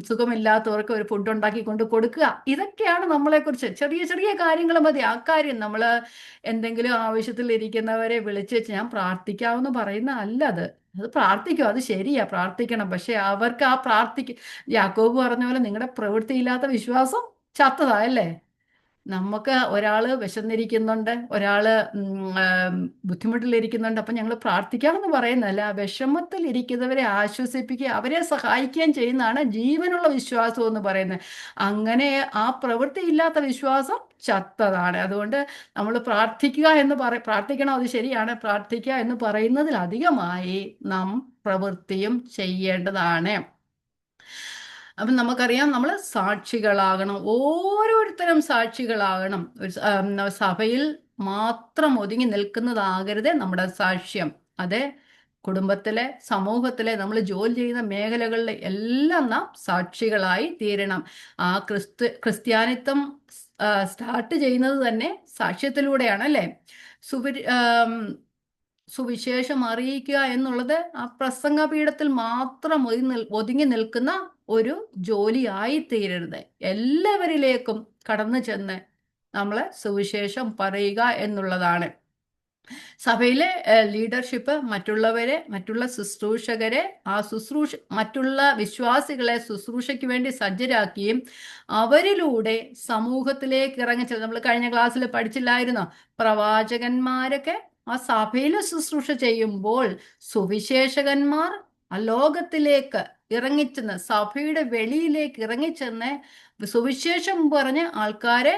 സുഖമില്ലാത്തവർക്ക് ഒരു ഫുഡ് ഉണ്ടാക്കി കൊണ്ട് കൊടുക്കുക, ഇതൊക്കെയാണ് നമ്മളെക്കുറിച്ച്. ചെറിയ ചെറിയ കാര്യങ്ങൾ മതി. ആ കാര്യം നമ്മൾ എന്തെങ്കിലും ആവശ്യത്തിൽ ഇരിക്കുന്നവരെ വിളിച്ച് വെച്ച് ഞാൻ പ്രാർത്ഥിക്കാമെന്ന് പറയുന്ന അല്ല അത്. അത് പ്രാർത്ഥിക്കും, അത് ശരിയാ, പ്രാർത്ഥിക്കണം. പക്ഷെ അവർക്ക് ആ യാക്കോബ് പറഞ്ഞ പോലെ നിങ്ങളുടെ പ്രവൃത്തിയില്ലാത്ത വിശ്വാസം ചത്തതായല്ലേ. നമുക്ക് ഒരാൾ വിശന്നിരിക്കുന്നുണ്ട്, ഒരാൾ ബുദ്ധിമുട്ടിലിരിക്കുന്നുണ്ട്, അപ്പം ഞങ്ങൾ പ്രാർത്ഥിക്കാമെന്ന് പറയുന്നതല്ല, വിഷമത്തിൽ ഇരിക്കുന്നവരെ ആശ്വസിപ്പിക്കുക, അവരെ സഹായിക്കുകയും ചെയ്യുന്നതാണ് ജീവനുള്ള വിശ്വാസം എന്ന് പറയുന്നത്. അങ്ങനെ ആ പ്രവൃത്തിയില്ലാത്ത വിശ്വാസം ചത്തതാണ്. അതുകൊണ്ട് നമ്മൾ പ്രാർത്ഥിക്കണം, അത് ശരിയാണ്, പ്രാർത്ഥിക്കുക എന്ന് പറയുന്നതിലധികമായി നാം പ്രവൃത്തിയും ചെയ്യേണ്ടതാണ്. അപ്പം നമുക്കറിയാം, നമ്മൾ സാക്ഷികളാകണം, ഓരോരുത്തരും സാക്ഷികളാകണം. ഒരു സഭയിൽ മാത്രം ഒതുങ്ങി നിൽക്കുന്നതാകരുത് നമ്മുടെ സാക്ഷ്യം. അതെ, കുടുംബത്തിലെ, സമൂഹത്തിലെ, നമ്മൾ ജോലി ചെയ്യുന്ന മേഖലകളിലെ എല്ലാം നാം സാക്ഷികളായി തീരണം. ആ ക്രിസ്ത്യാനിത്വം സ്റ്റാർട്ട് ചെയ്യുന്നത് തന്നെ സാക്ഷ്യത്തിലൂടെയാണ്, അല്ലേ? സുവിരി സുവിശേഷം അറിയിക്കുക എന്നുള്ളത് ആ പ്രസംഗപീഠത്തിൽ മാത്രം ഒതുങ്ങി നിൽക്കുന്ന ഒരു ജോലിയായി തീരരുത്. എല്ലാവരിലേക്കും കടന്നു ചെന്ന് നമ്മളെ സുവിശേഷം പറയുക എന്നുള്ളതാണ്. സഭയിലെ ലീഡർഷിപ്പ് മറ്റുള്ള ശുശ്രൂഷകരെ മറ്റുള്ള വിശ്വാസികളെ ശുശ്രൂഷയ്ക്ക് വേണ്ടി സജ്ജരാക്കുകയും അവരിലൂടെ സമൂഹത്തിലേക്ക് ഇറങ്ങിച്ചെല്ലും. നമ്മൾ കഴിഞ്ഞ ക്ലാസ്സിൽ പഠിച്ചില്ലായിരുന്നോ? പ്രവാചകന്മാരൊക്കെ ആ സഭയിൽ ശുശ്രൂഷ ചെയ്യുമ്പോൾ സുവിശേഷകന്മാർ ആ ലോകത്തിലേക്ക് ഇറങ്ങിച്ചെന്ന്, സഭയുടെ വെളിയിലേക്ക് ഇറങ്ങിച്ചെന്ന് സുവിശേഷം പറഞ്ഞ് ആൾക്കാരെ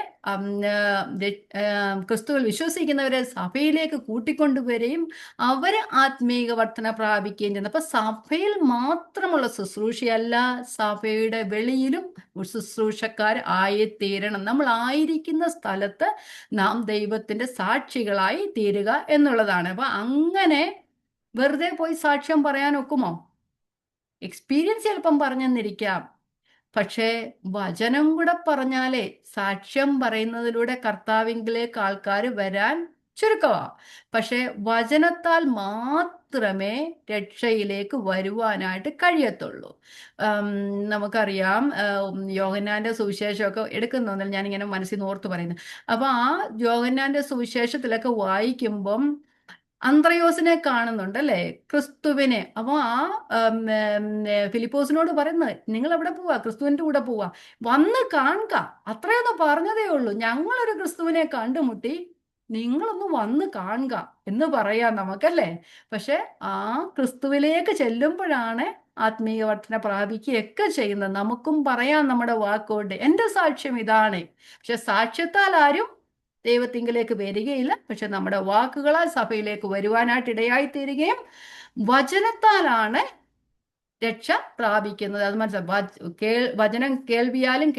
ക്രിസ്തുവിൽ വിശ്വസിക്കുന്നവരെ സഭയിലേക്ക് കൂട്ടിക്കൊണ്ടുവരികയും അവര് ആത്മീക വർധന പ്രാപിക്കുകയും ചെയ്യുന്നു. അപ്പൊ സഭയിൽ മാത്രമുള്ള ശുശ്രൂഷയല്ല, സഭയുടെ വെളിയിലും ശുശ്രൂഷക്കാർ ആയിത്തീരണം. നമ്മൾ ആയിരിക്കുന്ന സ്ഥലത്ത് നാം ദൈവത്തിന്റെ സാക്ഷികളായി തീരുക എന്നുള്ളതാണ്. അപ്പൊ അങ്ങനെ വെറുതെ പോയി സാക്ഷ്യം പറയാൻ ഒക്കുമോ? എക്സ്പീരിയൻസ് ചിലപ്പം പറഞ്ഞെന്നിരിക്കാം, പക്ഷേ വചനം കൂടെ പറഞ്ഞാലേ സാക്ഷ്യം പറയുന്നതിലൂടെ കർത്താവിങ്കിലേക്ക് ആൾക്കാർ വരാൻ ചുരുക്കമാ. പക്ഷെ വചനത്താൽ മാത്രമേ രക്ഷയിലേക്ക് വരുവാനായിട്ട് കഴിയത്തുള്ളൂ. നമുക്കറിയാം, യോഹന്നാന്റെ സുവിശേഷമൊക്കെ എടുക്കുന്നതിൽ ഞാനിങ്ങനെ മനസ്സിൽ നിന്ന് ഓർത്ത് പറയുന്നത്. അപ്പൊ ആ യോഹന്നാന്റെ സുവിശേഷത്തിലൊക്കെ വായിക്കുമ്പം അന്ത്രയോസിനെ കാണുന്നുണ്ട്, അല്ലേ? ക്രിസ്തുവിനെ. അപ്പോൾ ആ ഫിലിപ്പോസിനോട് പറയുന്നത്, നിങ്ങൾ എവിടെ പോവാ? ക്രിസ്തുവിൻ്റെ കൂടെ പോവാ, വന്ന് കാണുക. അത്രയൊന്ന് പറഞ്ഞതേ ഉള്ളൂ, ഞങ്ങളൊരു ക്രിസ്തുവിനെ കണ്ടുമുട്ടി, നിങ്ങളൊന്ന് വന്ന് കാണുക എന്ന് പറയാം നമുക്കല്ലേ. പക്ഷെ ആ ക്രിസ്തുവിലേക്ക് ചെല്ലുമ്പോഴാണ് ആത്മീയ വർധന പ്രാപിക്കുകയൊക്കെ ചെയ്യുന്നത്. നമുക്കും പറയാം നമ്മുടെ വാക്കുകൊണ്ട്, എൻ്റെ സാക്ഷ്യം ഇതാണ്. പക്ഷെ സാക്ഷ്യത്താൽ ആരും ദൈവത്തിങ്കിലേക്ക് വരികയില്ല. പക്ഷെ നമ്മുടെ വാക്കുകളാൽ സഭയിലേക്ക് വരുവാനായിട്ട് ഇടയായി തീരുകയും വചനത്താലാണ് രക്ഷ പ്രാപിക്കുന്നത്. അത് മനസ്സിലാവും. വചനം കേൾവിയാലും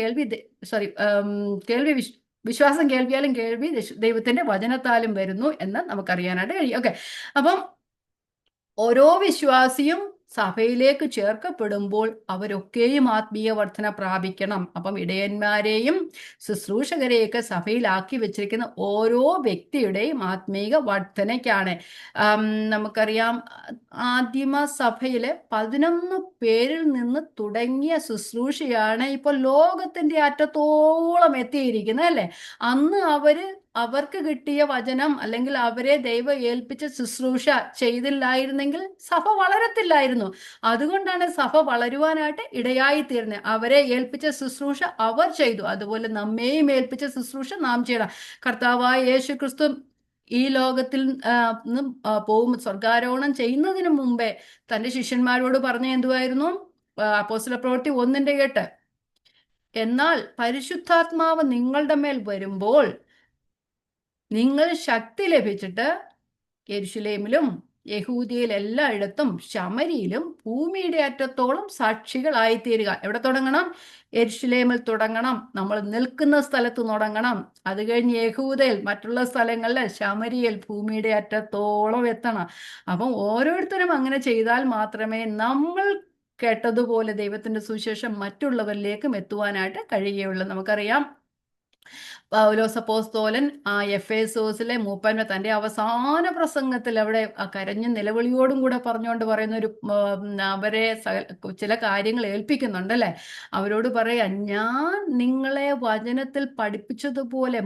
വിശ്വാസം കേൾവിയാലും കേൾവി ദൈവത്തിന്റെ വചനത്താലും വരുന്നു എന്ന് നമുക്കറിയാനായിട്ട് കഴിയും. ഓക്കെ, അപ്പം ഓരോ വിശ്വാസിയും സഭയിലേക്ക് ചേർക്കപ്പെടുമ്പോൾ അവരൊക്കെയും ആത്മീയ വർധന പ്രാപിക്കണം. അപ്പം ഇടയന്മാരെയും ശുശ്രൂഷകരെയൊക്കെ സഭയിലാക്കി വെച്ചിരിക്കുന്ന ഓരോ വ്യക്തിയുടെയും ആത്മീക വർധനയ്ക്കാണ്. നമുക്കറിയാം, ആദിമ സഭയില് 11 പേരിൽ നിന്ന് തുടങ്ങിയ ശുശ്രൂഷയാണ് ഇപ്പോൾ ലോകത്തിന്റെ അറ്റത്തോളം എത്തിയിരിക്കുന്നത്, അല്ലേ? അന്ന് അവർക്ക് കിട്ടിയ വചനം അല്ലെങ്കിൽ അവരെ ദൈവം ഏൽപ്പിച്ച ശുശ്രൂഷ ചെയ്തില്ലായിരുന്നെങ്കിൽ സഭ വളരത്തില്ലായിരുന്നു. അതുകൊണ്ടാണ് സഭ വളരുവാനായിട്ട് ഇടയായിത്തീരുന്നത്. അവരെ ഏൽപ്പിച്ച ശുശ്രൂഷ അവർ ചെയ്തു, അതുപോലെ നമ്മെയും ഏൽപ്പിച്ച ശുശ്രൂഷ നാം ചെയ്യണം. കർത്താവായ യേശു ക്രിസ്തു ഈ ലോകത്തിൽ സ്വർഗാരോഹണം ചെയ്യുന്നതിന് മുമ്പേ തന്റെ ശിഷ്യന്മാരോട് പറഞ്ഞ എന്തുവായിരുന്നു? അപ്പോസ്തലപ്രവൃത്തി 1:8, എന്നാൽ പരിശുദ്ധാത്മാവ് നിങ്ങളുടെ മേൽ വരുമ്പോൾ നിങ്ങൾ ശക്തി ലഭിച്ചിട്ട് യെരുശലേമിലും യഹൂദിയയിൽ എല്ലായിടത്തും ശമരിയിലും ഭൂമിയുടെ അറ്റത്തോളം സാക്ഷികളായിത്തീരുക. എവിടെ തുടങ്ങണം? യെരുശലേമിൽ തുടങ്ങണം, നമ്മൾ നിൽക്കുന്ന സ്ഥലത്ത് തുടങ്ങണം. അത് കഴിഞ്ഞ് യഹൂദയിൽ, മറ്റുള്ള സ്ഥലങ്ങളിൽ, ശമരിയിൽ, ഭൂമിയുടെ അറ്റത്തോളം എത്തണം. അപ്പം ഓരോരുത്തരും അങ്ങനെ ചെയ്താൽ മാത്രമേ നമ്മൾ കേട്ടതുപോലെ ദൈവത്തിന്റെ സുവിശേഷം മറ്റുള്ളവരിലേക്കും എത്തുവാനായിട്ട് കഴിയുകയുള്ളൂ. നമുക്കറിയാം, പൗലോസ് അപ്പോസ്തലൻ ആ എഫേസോസിലെ മൂപ്പന്മാർ തന്റെ അവസാന പ്രസംഗത്തിൽ അവിടെ കരഞ്ഞ നിലവിളിയോടും കൂടെ പറഞ്ഞുകൊണ്ട് പറയുന്ന അവരെ ചില കാര്യങ്ങൾ ഏൽപ്പിക്കുന്നുണ്ടല്ലേ. അവരോട് പറയാ, ഞാൻ നിങ്ങളെ വചനത്തിൽ പഠിപ്പിച്ചതുപോലെ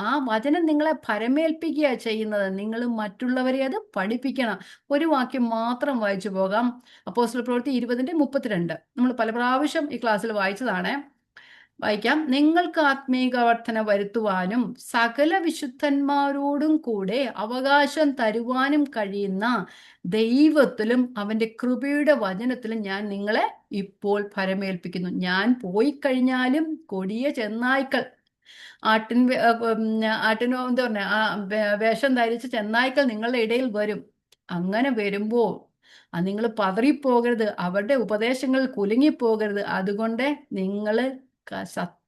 ആ വചനം നിങ്ങളെ ഭരമേൽപ്പിക്കുക ചെയ്യുന്നത്, നിങ്ങൾ മറ്റുള്ളവരെ അത് പഠിപ്പിക്കണം. ഒരു വാക്യം മാത്രം വായിച്ചു പോകാം. അപ്പോസ്തലപ്രവൃത്തി 20:32 നമ്മൾ പല പ്രാവശ്യം ഈ ക്ലാസ്സിൽ വായിച്ചതാണ്. വായിക്കാം. നിങ്ങൾക്ക് ആത്മീക വർധന വരുത്തുവാനും സകല വിശുദ്ധന്മാരോടും കൂടെ അവകാശം തരുവാനും കഴിയുന്ന ദൈവത്തിലും അവന്റെ കൃപയുടെ വചനത്തിലും ഞാൻ നിങ്ങളെ ഇപ്പോൾ ഭരമേൽപ്പിക്കുന്നു. ഞാൻ പോയി കഴിഞ്ഞാലും കൊടിയ ചെന്നായ്ക്കൾ, ആട്ടിനോ എന്താ പറഞ്ഞ വേഷം ധരിച്ച ചെന്നായ്ക്കൾ നിങ്ങളുടെ ഇടയിൽ വരും. അങ്ങനെ വരുമ്പോൾ നിങ്ങൾ പതറിപ്പോകരുത്, അവരുടെ ഉപദേശങ്ങളിൽ കുലുങ്ങിപ്പോകരുത്. അതുകൊണ്ട് നിങ്ങൾ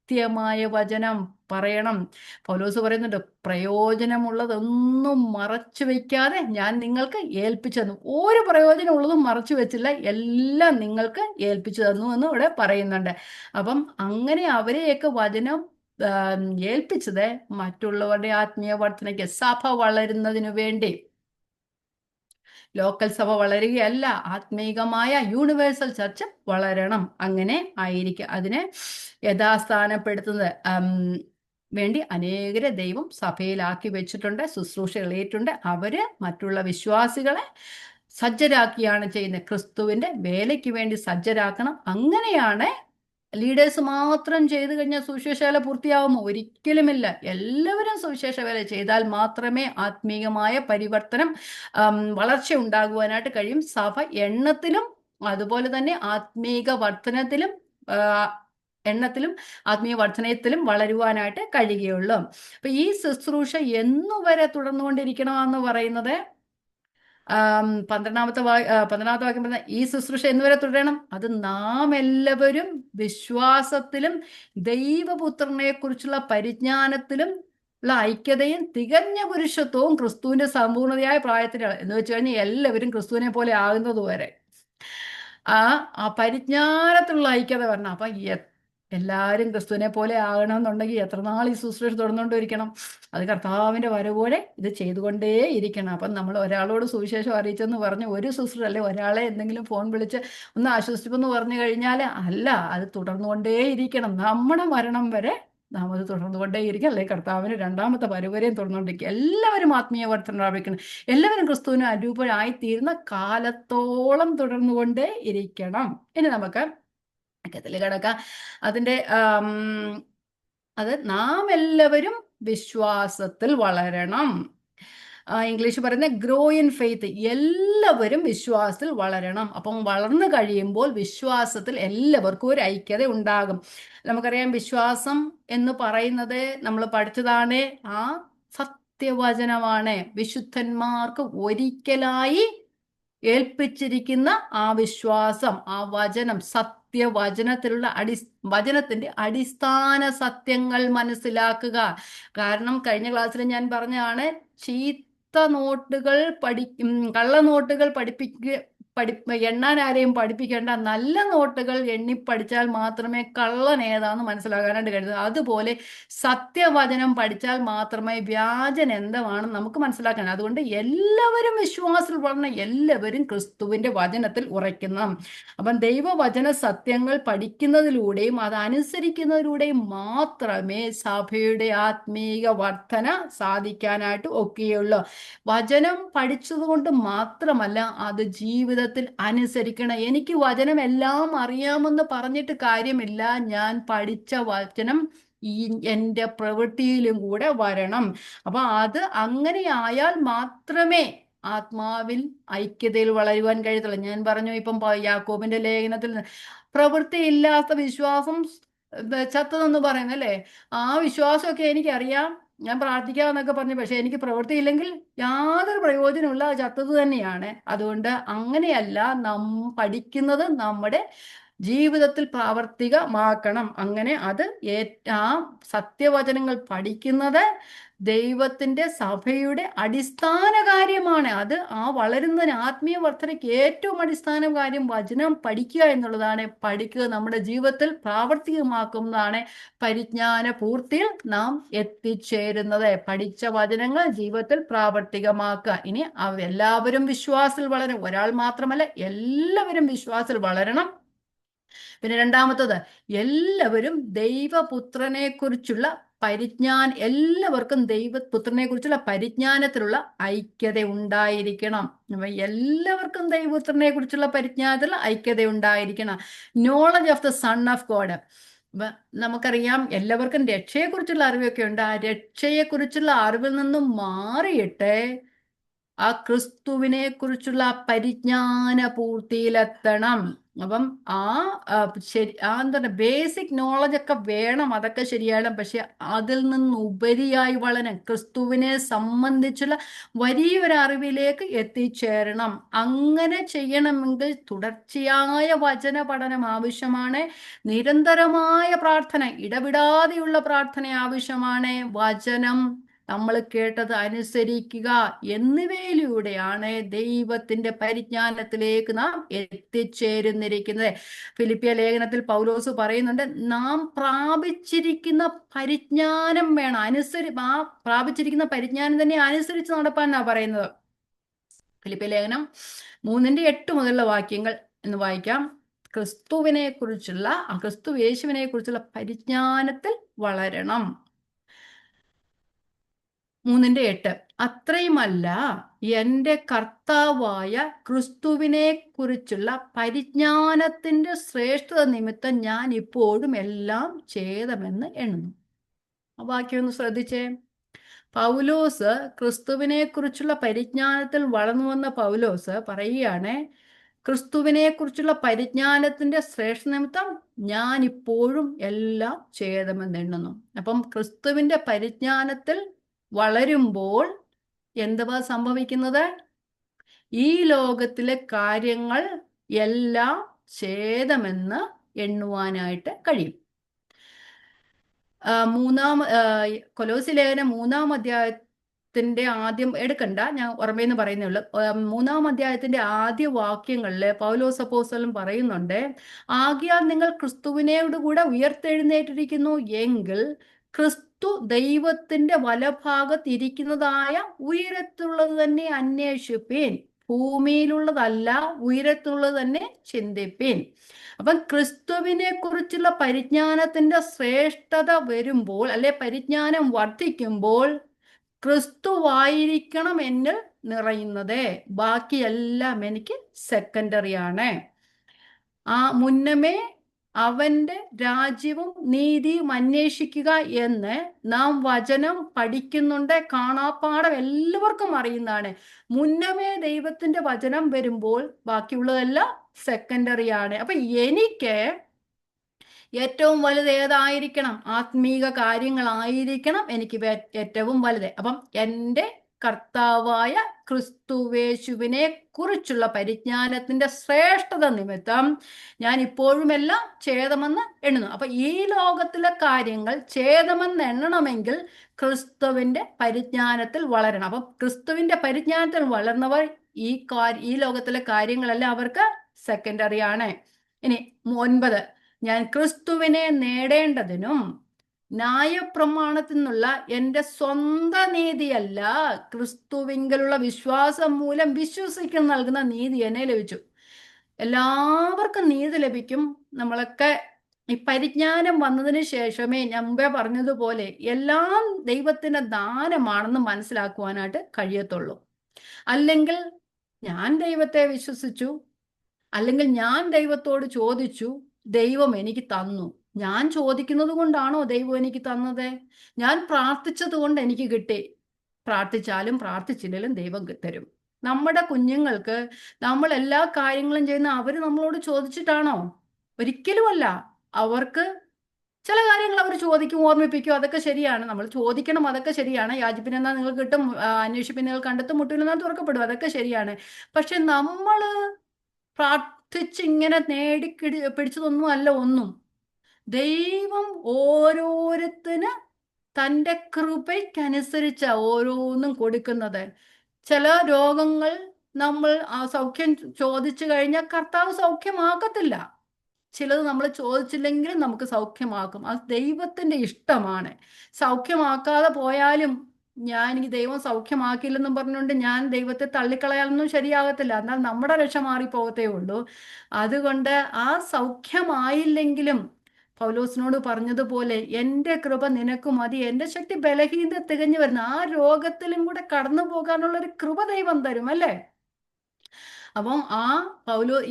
സത്യമായ വചനം പറയണം. പൗലോസ് പറയുന്നുണ്ട്, പ്രയോജനമുള്ളതൊന്നും മറച്ചു വെക്കാതെ ഞാൻ നിങ്ങൾക്ക് ഏൽപ്പിച്ചു തന്നു. ഒരു പ്രയോജനമുള്ളതും മറച്ചു വെച്ചില്ല, എല്ലാം നിങ്ങൾക്ക് ഏൽപ്പിച്ചു തന്നു എന്ന് ഇവിടെ പറയുന്നുണ്ട്. അപ്പം അങ്ങനെ അവരെയൊക്കെ വചനം ഏൽപ്പിച്ചത് മറ്റുള്ളവരുടെ ആത്മീയ വർധനയ്ക്ക്, സഭ വളരുന്നതിനു വേണ്ടി. ലോക്കൽ സഭ വളരുകയല്ല, ആത്മീകമായ യൂണിവേഴ്സൽ ചർച്ച് വളരണം. അങ്ങനെ ആയിരിക്കും അതിനെ യഥാസ്ഥാനപ്പെടുത്തുന്നത് വേണ്ടി അനേകരെ ദൈവം സഭയിലാക്കി വെച്ചിട്ടുണ്ട്, ശുശ്രൂഷകളേറ്റുണ്ട്. അവര് മറ്റുള്ള വിശ്വാസികളെ സജ്ജരാക്കിയാണ് ചെയ്യുന്നത്. ക്രിസ്തുവിന്റെ വേലയ്ക്ക് വേണ്ടി സജ്ജരാക്കണം. അങ്ങനെയാണ്. ലീഡേഴ്സ് മാത്രം ചെയ്തു കഴിഞ്ഞാൽ സുവിശേഷ വേല പൂർത്തിയാവുമോ? ഒരിക്കലുമില്ല. എല്ലാവരും സുവിശേഷ വേല ചെയ്താൽ മാത്രമേ ആത്മീയമായ പരിവർത്തനം, വളർച്ച ഉണ്ടാകുവാനായിട്ട് കഴിയും. സഭ എണ്ണത്തിലും അതുപോലെ തന്നെ ആത്മീക വർധനത്തിലും എണ്ണത്തിലും ആത്മീയ വർധനത്തിലും വളരുവാനായിട്ട് കഴിയുകയുള്ളൂ. അപ്പൊ ഈ ശുശ്രൂഷ എന്നുവരെ തുടർന്നുകൊണ്ടിരിക്കണമെന്ന് പറയുന്നത് 12ാമത്തെ വാക്യം പറഞ്ഞ ഈ ശുശ്രൂഷ എന്നുവരെ തുടരണം. അത് നാം എല്ലാവരും വിശ്വാസത്തിലും ദൈവപുത്രനെ കുറിച്ചുള്ള പരിജ്ഞാനത്തിലും ഉള്ള ഐക്യതയും തികഞ്ഞ പുരുഷത്വവും ക്രിസ്തുവിന്റെ സമ്പൂർണതയായ പ്രായത്തിലാണ് എന്ന് വെച്ച് കഴിഞ്ഞാൽ എല്ലാവരും ക്രിസ്തുവിനെ പോലെ ആകുന്നത് വരെ ആ പരിജ്ഞാനത്തിലുള്ള ഐക്യത വരണം. അപ്പൊ എല്ലാവരും ക്രിസ്തുവിനെ പോലെ ആകണമെന്നുണ്ടെങ്കിൽ എത്ര നാൾ ഈ ശുശ്രൂഷ തുടർന്നുകൊണ്ടിരിക്കണം? അത് കർത്താവിന്റെ വരവോടെ ഇത് ചെയ്തുകൊണ്ടേ ഇരിക്കണം. അപ്പം നമ്മൾ ഒരാളോട് സുവിശേഷം അറിയിച്ചെന്ന് പറഞ്ഞ് ഒരു ശുശ്രൂഷ അല്ലെ ഒരാളെ എന്തെങ്കിലും ഫോൺ വിളിച്ച് ഒന്ന് ആശ്വസിപ്പെന്ന് പറഞ്ഞു കഴിഞ്ഞാൽ അല്ല, അത് തുടർന്നുകൊണ്ടേ ഇരിക്കണം. നമ്മുടെ മരണം വരെ നാം അത് തുടർന്നുകൊണ്ടേ ഇരിക്കും. അല്ലെങ്കിൽ കർത്താവിന് രണ്ടാമത്തെ വരവരെയും തുടർന്നുകൊണ്ടിരിക്കും. എല്ലാവരും ആത്മീയ വർധന പ്രാപിക്കണം. എല്ലാവരും ക്രിസ്തുവിന് അനുരൂപരായിത്തീരുന്ന കാലത്തോളം തുടർന്നുകൊണ്ടേ ഇരിക്കണം. ഇനി നമുക്ക് കിടക്കാം. അതിന്റെ അത് നാം എല്ലാവരും വിശ്വാസത്തിൽ വളരണം. ഇംഗ്ലീഷ് പറയുന്ന ഗ്രോ ഇൻ ഫെയ്ത്ത്. എല്ലാവരും വിശ്വാസത്തിൽ വളരണം. അപ്പം വളർന്നു കഴിയുമ്പോൾ വിശ്വാസത്തിൽ എല്ലാവർക്കും ഒരു ഐക്യത ഉണ്ടാകും. നമുക്കറിയാം, വിശ്വാസം എന്ന് പറയുന്നത് നമ്മൾ പഠിച്ചതാണ്, ആ സത്യവചനമാണ്. വിശുദ്ധന്മാർക്ക് ഒരിക്കലായി ഏൽപ്പിച്ചിരിക്കുന്ന ആ വിശ്വാസം, ആ വചനം, സത്യവചനത്തിലുള്ള വചനത്തിന്റെ അടിസ്ഥാന സത്യങ്ങൾ മനസ്സിലാക്കുക. കാരണം കഴിഞ്ഞ ക്ലാസ്സിൽ ഞാൻ പറഞ്ഞാണ്, നോട്ടുകൾ കള്ളനോട്ടുകൾ എണ്ണാൻ ആരെയും പഠിപ്പിക്കേണ്ട, നല്ല നോട്ടുകൾ എണ്ണി പഠിച്ചാൽ മാത്രമേ കള്ളൻ ഏതാന്ന് മനസ്സിലാകാനായിട്ട് കഴിയുന്നത്. അതുപോലെ സത്യവചനം പഠിച്ചാൽ മാത്രമേ വ്യാജൻ എന്താണെന്ന് നമുക്ക് മനസ്സിലാക്കാൻ. അതുകൊണ്ട് എല്ലാവരും വിശ്വാസത്തിൽ വളർന്ന എല്ലാവരും ക്രിസ്തുവിന്റെ വചനത്തിൽ ഉറയ്ക്കണം. അപ്പം ദൈവവചന സത്യങ്ങൾ പഠിക്കുന്നതിലൂടെയും അതനുസരിക്കുന്നതിലൂടെയും മാത്രമേ സഭയുടെ ആത്മീക വർധന സാധിക്കാനായിട്ട് ഒക്കെയുള്ളൂ. വചനം പഠിച്ചതുകൊണ്ട് മാത്രമല്ല, അത് ജീവിതത്തിൽ അനുസരിക്കണം. എനിക്ക് വചനം എല്ലാം അറിയാമെന്ന് പറഞ്ഞിട്ട് കാര്യമില്ല. ഞാൻ പഠിച്ച വചനം എൻ്റെ പ്രവൃത്തിയിലും കൂടെ വരണം. അപ്പൊ അത് അങ്ങനെയായാൽ മാത്രമേ ആത്മാവിൽ ഐക്യതയിൽ വളരുവാൻ കഴിയത്തുള്ളൂ. ഞാൻ പറഞ്ഞു, ഇപ്പം യാക്കോബിന്റെ ലേഖനത്തിൽ പ്രവൃത്തിയില്ലാത്ത വിശ്വാസം ചത്തതെന്ന് പറയുന്നല്ലേ. ആ വിശ്വാസമൊക്കെ എനിക്കറിയാം, ഞാൻ പ്രാർത്ഥിക്കാമെന്നൊക്കെ പറഞ്ഞു, പക്ഷെ എനിക്ക് പ്രവൃത്തിയില്ലെങ്കിൽ യാതൊരു പ്രയോജനമില്ല, അത് ചത്തത് തന്നെയാണ്. അതുകൊണ്ട് അങ്ങനെയല്ല, പഠിക്കുന്നത് നമ്മുടെ ജീവിതത്തിൽ പ്രാവർത്തികമാക്കണം. അങ്ങനെ അത് ആ സത്യവചനങ്ങൾ പഠിക്കുന്നത് ദൈവത്തിന്റെ സഭയുടെ അടിസ്ഥാന കാര്യമാണ്. അത് ആ വളരുന്നതിന്, ആത്മീയ വർധനയ്ക്ക് ഏറ്റവും അടിസ്ഥാന കാര്യം വചനം പഠിക്കുക എന്നുള്ളതാണ്. പഠിക്കുക നമ്മുടെ ജീവിതത്തിൽ പ്രാവർത്തികമാക്കുന്നതാണ് പരിജ്ഞാന പൂർത്തിയിൽ നാം എത്തിച്ചേരുന്നത്. പഠിച്ച വചനങ്ങൾ ജീവിതത്തിൽ പ്രാവർത്തികമാക്കുക. ഇനി എല്ലാവരും വിശ്വാസത്തിൽ വളരണം. ഒരാൾ മാത്രമല്ല, എല്ലാവരും വിശ്വാസത്തിൽ വളരണം. പിന്നെ രണ്ടാമത്തത്, എല്ലാവരും ദൈവപുത്രനെ കുറിച്ചുള്ള എല്ലാവർക്കും ദൈവപുത്രനെ കുറിച്ചുള്ള പരിജ്ഞാനത്തിലുള്ള ഐക്യത ഉണ്ടായിരിക്കണം. എല്ലാവർക്കും ദൈവപുത്രനെ കുറിച്ചുള്ള പരിജ്ഞാനത്തിലുള്ള ഐക്യത ഉണ്ടായിരിക്കണം. Knowledge of the son of God. നമുക്കറിയാം, എല്ലാവർക്കും രക്ഷയെക്കുറിച്ചുള്ള അറിവൊക്കെ ഉണ്ട്. ആ രക്ഷയെക്കുറിച്ചുള്ള അറിവിൽ നിന്നും മാറിയിട്ട് ആ ക്രിസ്തുവിനെ കുറിച്ചുള്ള പരിജ്ഞാന പൂർത്തിയിലെത്തണം. അപ്പം ആ ശരി, എന്താ പറയുക, ബേസിക് നോളജ് ഒക്കെ വേണം, അതൊക്കെ ശരിയാണ്. പക്ഷെ അതിൽ നിന്ന് ഉപരിയായി വളരാൻ, ക്രിസ്തുവിനെ സംബന്ധിച്ചുള്ള വലിയൊരു അറിവിലേക്ക് എത്തിച്ചേരണം. അങ്ങനെ ചെയ്യണമെങ്കിൽ തുടർച്ചയായ വചന പഠനം ആവശ്യമാണ്. നിരന്തരമായ പ്രാർത്ഥന, ഇടവിടാതെയുള്ള പ്രാർത്ഥന ആവശ്യമാണ്. വചനം നമ്മൾ കേട്ടത് അനുസരിക്കുക എന്നിവയിലൂടെയാണ് ദൈവത്തിന്റെ പരിജ്ഞാനത്തിലേക്ക് നാം എത്തിച്ചേരുന്നിരിക്കുന്നത്. ഫിലിപ്പിയ ലേഖനത്തിൽ പൗലോസ് പറയുന്നുണ്ട്, നാം പ്രാപിച്ചിരിക്കുന്ന പരിജ്ഞാനം വേണം, ആ പ്രാപിച്ചിരിക്കുന്ന പരിജ്ഞാനം തന്നെ അനുസരിച്ച് നടപ്പാൻ പറയുന്നത്. ഫിലിപ്പിയ ലേഖനം 3:8 മുതലുള്ള വാക്യങ്ങൾ എന്ന് വായിക്കാം. ക്രിസ്തു യേശുവിനെ കുറിച്ചുള്ള പരിജ്ഞാനത്തിൽ വളരണം. 3:8, അത്രയുമല്ല, എൻ്റെ കർത്താവായ ക്രിസ്തുവിനെ കുറിച്ചുള്ള പരിജ്ഞാനത്തിന്റെ ശ്രേഷ്ഠത നിമിത്തം ഞാൻ ഇപ്പോഴും എല്ലാം ഛേദമെന്ന് എണ്ണുന്നു. ആ വാക്യം ഒന്ന് ശ്രദ്ധിച്ചേ. പൗലോസ് ക്രിസ്തുവിനെ കുറിച്ചുള്ള പരിജ്ഞാനത്തിൽ വളർന്നു വന്ന പൗലോസ് പറയുകയാണ്, ക്രിസ്തുവിനെ കുറിച്ചുള്ള പരിജ്ഞാനത്തിന്റെ ശ്രേഷ്ഠ നിമിത്തം ഞാൻ ഇപ്പോഴും എല്ലാം ഛേദമെന്ന് എണ്ണുന്നു. അപ്പം ക്രിസ്തുവിന്റെ പരിജ്ഞാനത്തിൽ വളരുമ്പോൾ എന്തുവാ സംഭവിക്കുന്നത്? ഈ ലോകത്തിലെ കാര്യങ്ങൾ എല്ലാം ഛേദമെന്ന് എണ്ണുവാനായിട്ട് കഴിയും. കൊലോസി ലേഖനം 3-ാം അധ്യായത്തിന്റെ ആദ്യം എടുക്കണ്ട, ഞാൻ ഓർമ്മയെന്ന് പറയുന്നേ ഉള്ളൂ. 3-ാം അധ്യായത്തിന്റെ ആദ്യ വാക്യങ്ങളിൽ പൗലോസ് അപ്പോസ്തലൻ പറയുന്നുണ്ട്, ആകയാൽ നിങ്ങൾ ക്രിസ്തുവിനോട് കൂടെ ഉയർത്തെഴുന്നേറ്റിരിക്കുന്നു എങ്കിൽ ക്രിസ്തു ദൈവത്തിന്റെ വലഭാഗത്ത് ഇരിക്കുന്നതായ ഉയരത്തുള്ളത് തന്നെ അന്വേഷിപ്പീൻ, ഭൂമിയിലുള്ളതല്ല ഉയരത്തുള്ളത് തന്നെ ചിന്തിപ്പീൻ. അപ്പം ക്രിസ്തുവിനെ കുറിച്ചുള്ള പരിജ്ഞാനത്തിന്റെ ശ്രേഷ്ഠത വരുമ്പോൾ, അല്ലെ പരിജ്ഞാനം വർദ്ധിക്കുമ്പോൾ, ക്രിസ്തുവായിരിക്കണം എന്നിൽ നിറയുന്നത്, ബാക്കിയെല്ലാം എനിക്ക് സെക്കൻഡറി ആണ്. മുന്നമേ അവന്റെ രാജ്യവും നീതിയും അന്വേഷിക്കുക എന്ന് നാം വചനം പഠിക്കുന്നുണ്ട്. കാണാപ്പാടം എല്ലാവർക്കും അറിയുന്നതാണ്. മുന്നമേ ദൈവത്തിന്റെ വചനം വരുമ്പോൾ ബാക്കിയുള്ളതെല്ലാം സെക്കൻഡറി ആണ്. അപ്പൊ എനിക്ക് ഏറ്റവും വലുത് ഏതായിരിക്കണം? ആത്മീക കാര്യങ്ങളായിരിക്കണം എനിക്ക് ഏറ്റവും വലുത്. അപ്പം എൻ്റെ കർത്താവായ ക്രിസ്തുവേശുവിനെ കുറിച്ചുള്ള പരിജ്ഞാനത്തിന്റെ ശ്രേഷ്ഠത നിമിത്തം ഞാൻ ഇപ്പോഴും എല്ലാം ഛേദമെന്ന് എണ്ണുന്നു. അപ്പൊ ഈ ലോകത്തിലെ കാര്യങ്ങൾ ഛേദമെന്ന് എണ്ണണമെങ്കിൽ ക്രിസ്തുവിന്റെ പരിജ്ഞാനത്തിൽ വളരണം. അപ്പം ക്രിസ്തുവിന്റെ പരിജ്ഞാനത്തിൽ വളർന്നവർ ഈ ലോകത്തിലെ കാര്യങ്ങളെല്ലാം അവർക്ക് സെക്കൻഡറി ആണ്. ഇനി 9, ഞാൻ ക്രിസ്തുവിനെ നേടേണ്ടതിനും ന്യായപ്രമാണത്തിൽ നിന്നുള്ള എൻ്റെ സ്വന്തം നീതിയല്ല, ക്രിസ്തുവിങ്കലുള്ള വിശ്വാസം മൂലം വിശ്വസിക്കുന്ന നൽകുന്ന നീതി എന്നെ ലഭിച്ചു. എല്ലാവർക്കും നീതി ലഭിക്കും. നമ്മളൊക്കെ ഈ പരിജ്ഞാനം വന്നതിന് ശേഷമേ, ഞാൻ മുമ്പേ പറഞ്ഞതുപോലെ, എല്ലാം ദൈവത്തിന്റെ ദാനമാണെന്ന് മനസ്സിലാക്കുവാനായിട്ട് കഴിയത്തുള്ളൂ. അല്ലെങ്കിൽ ഞാൻ ദൈവത്തെ വിശ്വസിച്ചു, അല്ലെങ്കിൽ ഞാൻ ദൈവത്തോട് ചോദിച്ചു, ദൈവം എനിക്ക് തന്നു. ഞാൻ ചോദിക്കുന്നത് കൊണ്ടാണോ ദൈവം എനിക്ക് തന്നത്? ഞാൻ പ്രാർത്ഥിച്ചത് കൊണ്ട് എനിക്ക് കിട്ടി. പ്രാർത്ഥിച്ചാലും പ്രാർത്ഥിച്ചില്ലെങ്കിലും ദൈവം തരും. നമ്മുടെ കുഞ്ഞുങ്ങൾക്ക് നമ്മൾ എല്ലാ കാര്യങ്ങളും ചെയ്യുന്ന അവർ നമ്മളോട് ചോദിച്ചിട്ടാണോ? ഒരിക്കലുമല്ല. അവർക്ക് ചില കാര്യങ്ങൾ അവർ ചോദിക്കും, ഓർമ്മിപ്പിക്കും, അതൊക്കെ ശരിയാണ്. നമ്മൾ ചോദിക്കണം, അതൊക്കെ ശരിയാണ്. യാചിപ്പിനെന്നാൽ നിങ്ങൾക്ക് കിട്ടും, അന്വേഷിപ്പിൻ നിങ്ങൾ കണ്ടെത്തും, മുട്ടിലെന്നാൽ തുറക്കപ്പെടും, അതൊക്കെ ശരിയാണ്. പക്ഷെ നമ്മൾ പ്രാർത്ഥിച്ചിങ്ങനെ പിടിച്ചതൊന്നും അല്ല ഒന്നും. ദൈവം ഓരോരുത്തന് തൻ്റെ കൃപയ്ക്കനുസരിച്ച ഓരോന്നും കൊടുക്കുന്നത്. ചില രോഗങ്ങൾ നമ്മൾ സൗഖ്യം ചോദിച്ചു കഴിഞ്ഞാൽ കർത്താവ് സൗഖ്യമാക്കത്തില്ല. ചിലത് നമ്മൾ ചോദിച്ചില്ലെങ്കിലും നമുക്ക് സൗഖ്യമാക്കും. അത് ദൈവത്തിന്റെ ഇഷ്ടമാണ്. സൗഖ്യമാക്കാതെ പോയാലും എനിക്ക് ദൈവം സൗഖ്യമാക്കിയില്ലെന്നും പറഞ്ഞുകൊണ്ട് ഞാൻ ദൈവത്തെ തള്ളിക്കളയാനൊന്നും ശരിയാകത്തില്ല. എന്നാൽ നമ്മുടെ രക്ഷ മാറിപ്പോകത്തേ ഉള്ളൂ. അതുകൊണ്ട് ആ സൗഖ്യമായില്ലെങ്കിലും പൗലോസിനോട് പറഞ്ഞതുപോലെ, എൻ്റെ കൃപ നിനക്ക് മതി, എൻ്റെ ശക്തി ബലഹീനത തികഞ്ഞു വരുന്ന ആ രോഗത്തിലും കൂടെ കടന്നു പോകാനുള്ള ഒരു കൃപ ദൈവം തരും, അല്ലേ? അപ്പം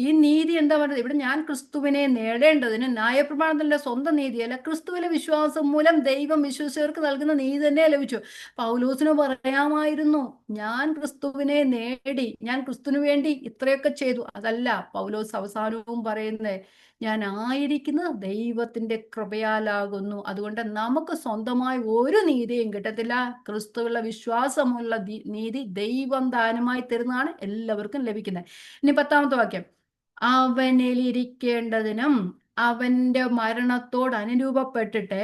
ഈ നീതി എന്താ പറയുന്നത് ഇവിടെ, ഞാൻ ക്രിസ്തുവിനെ നേടേണ്ടതിന് ന്യായപ്രമാണത്തിന്റെ സ്വന്തം നീതിയല്ല, ക്രിസ്തുവിലെ വിശ്വാസം മൂലം ദൈവം വിശ്വസിച്ചവർക്ക് നൽകുന്ന നീതി തന്നെ ലഭിച്ചു. പൗലോസിന് പറയാമായിരുന്നു, ഞാൻ ക്രിസ്തുവിനെ നേടി, ഞാൻ ക്രിസ്തുവിന് വേണ്ടി ഇത്രയൊക്കെ ചെയ്തു. അതല്ല പൗലോസ് അവസാനവും പറയുന്നത്, ഞാൻ ആയിരിക്കുന്നത് ദൈവത്തിന്റെ കൃപയാലാകുന്നു. അതുകൊണ്ട് നമുക്ക് സ്വന്തമായി ഒരു നീതിയും കിട്ടത്തില്ല. ക്രിസ്തുവുള്ള വിശ്വാസമുള്ള നീതി ദൈവം ദാനമായി തരുന്നതാണ് എല്ലാവർക്കും ലഭിക്കുന്നത്. ഇനി 10ാമത്തെ വാക്യം, അവനിലിരിക്കേണ്ടതിനും അവന്റെ മരണത്തോട് അനുരൂപപ്പെട്ടിട്ട്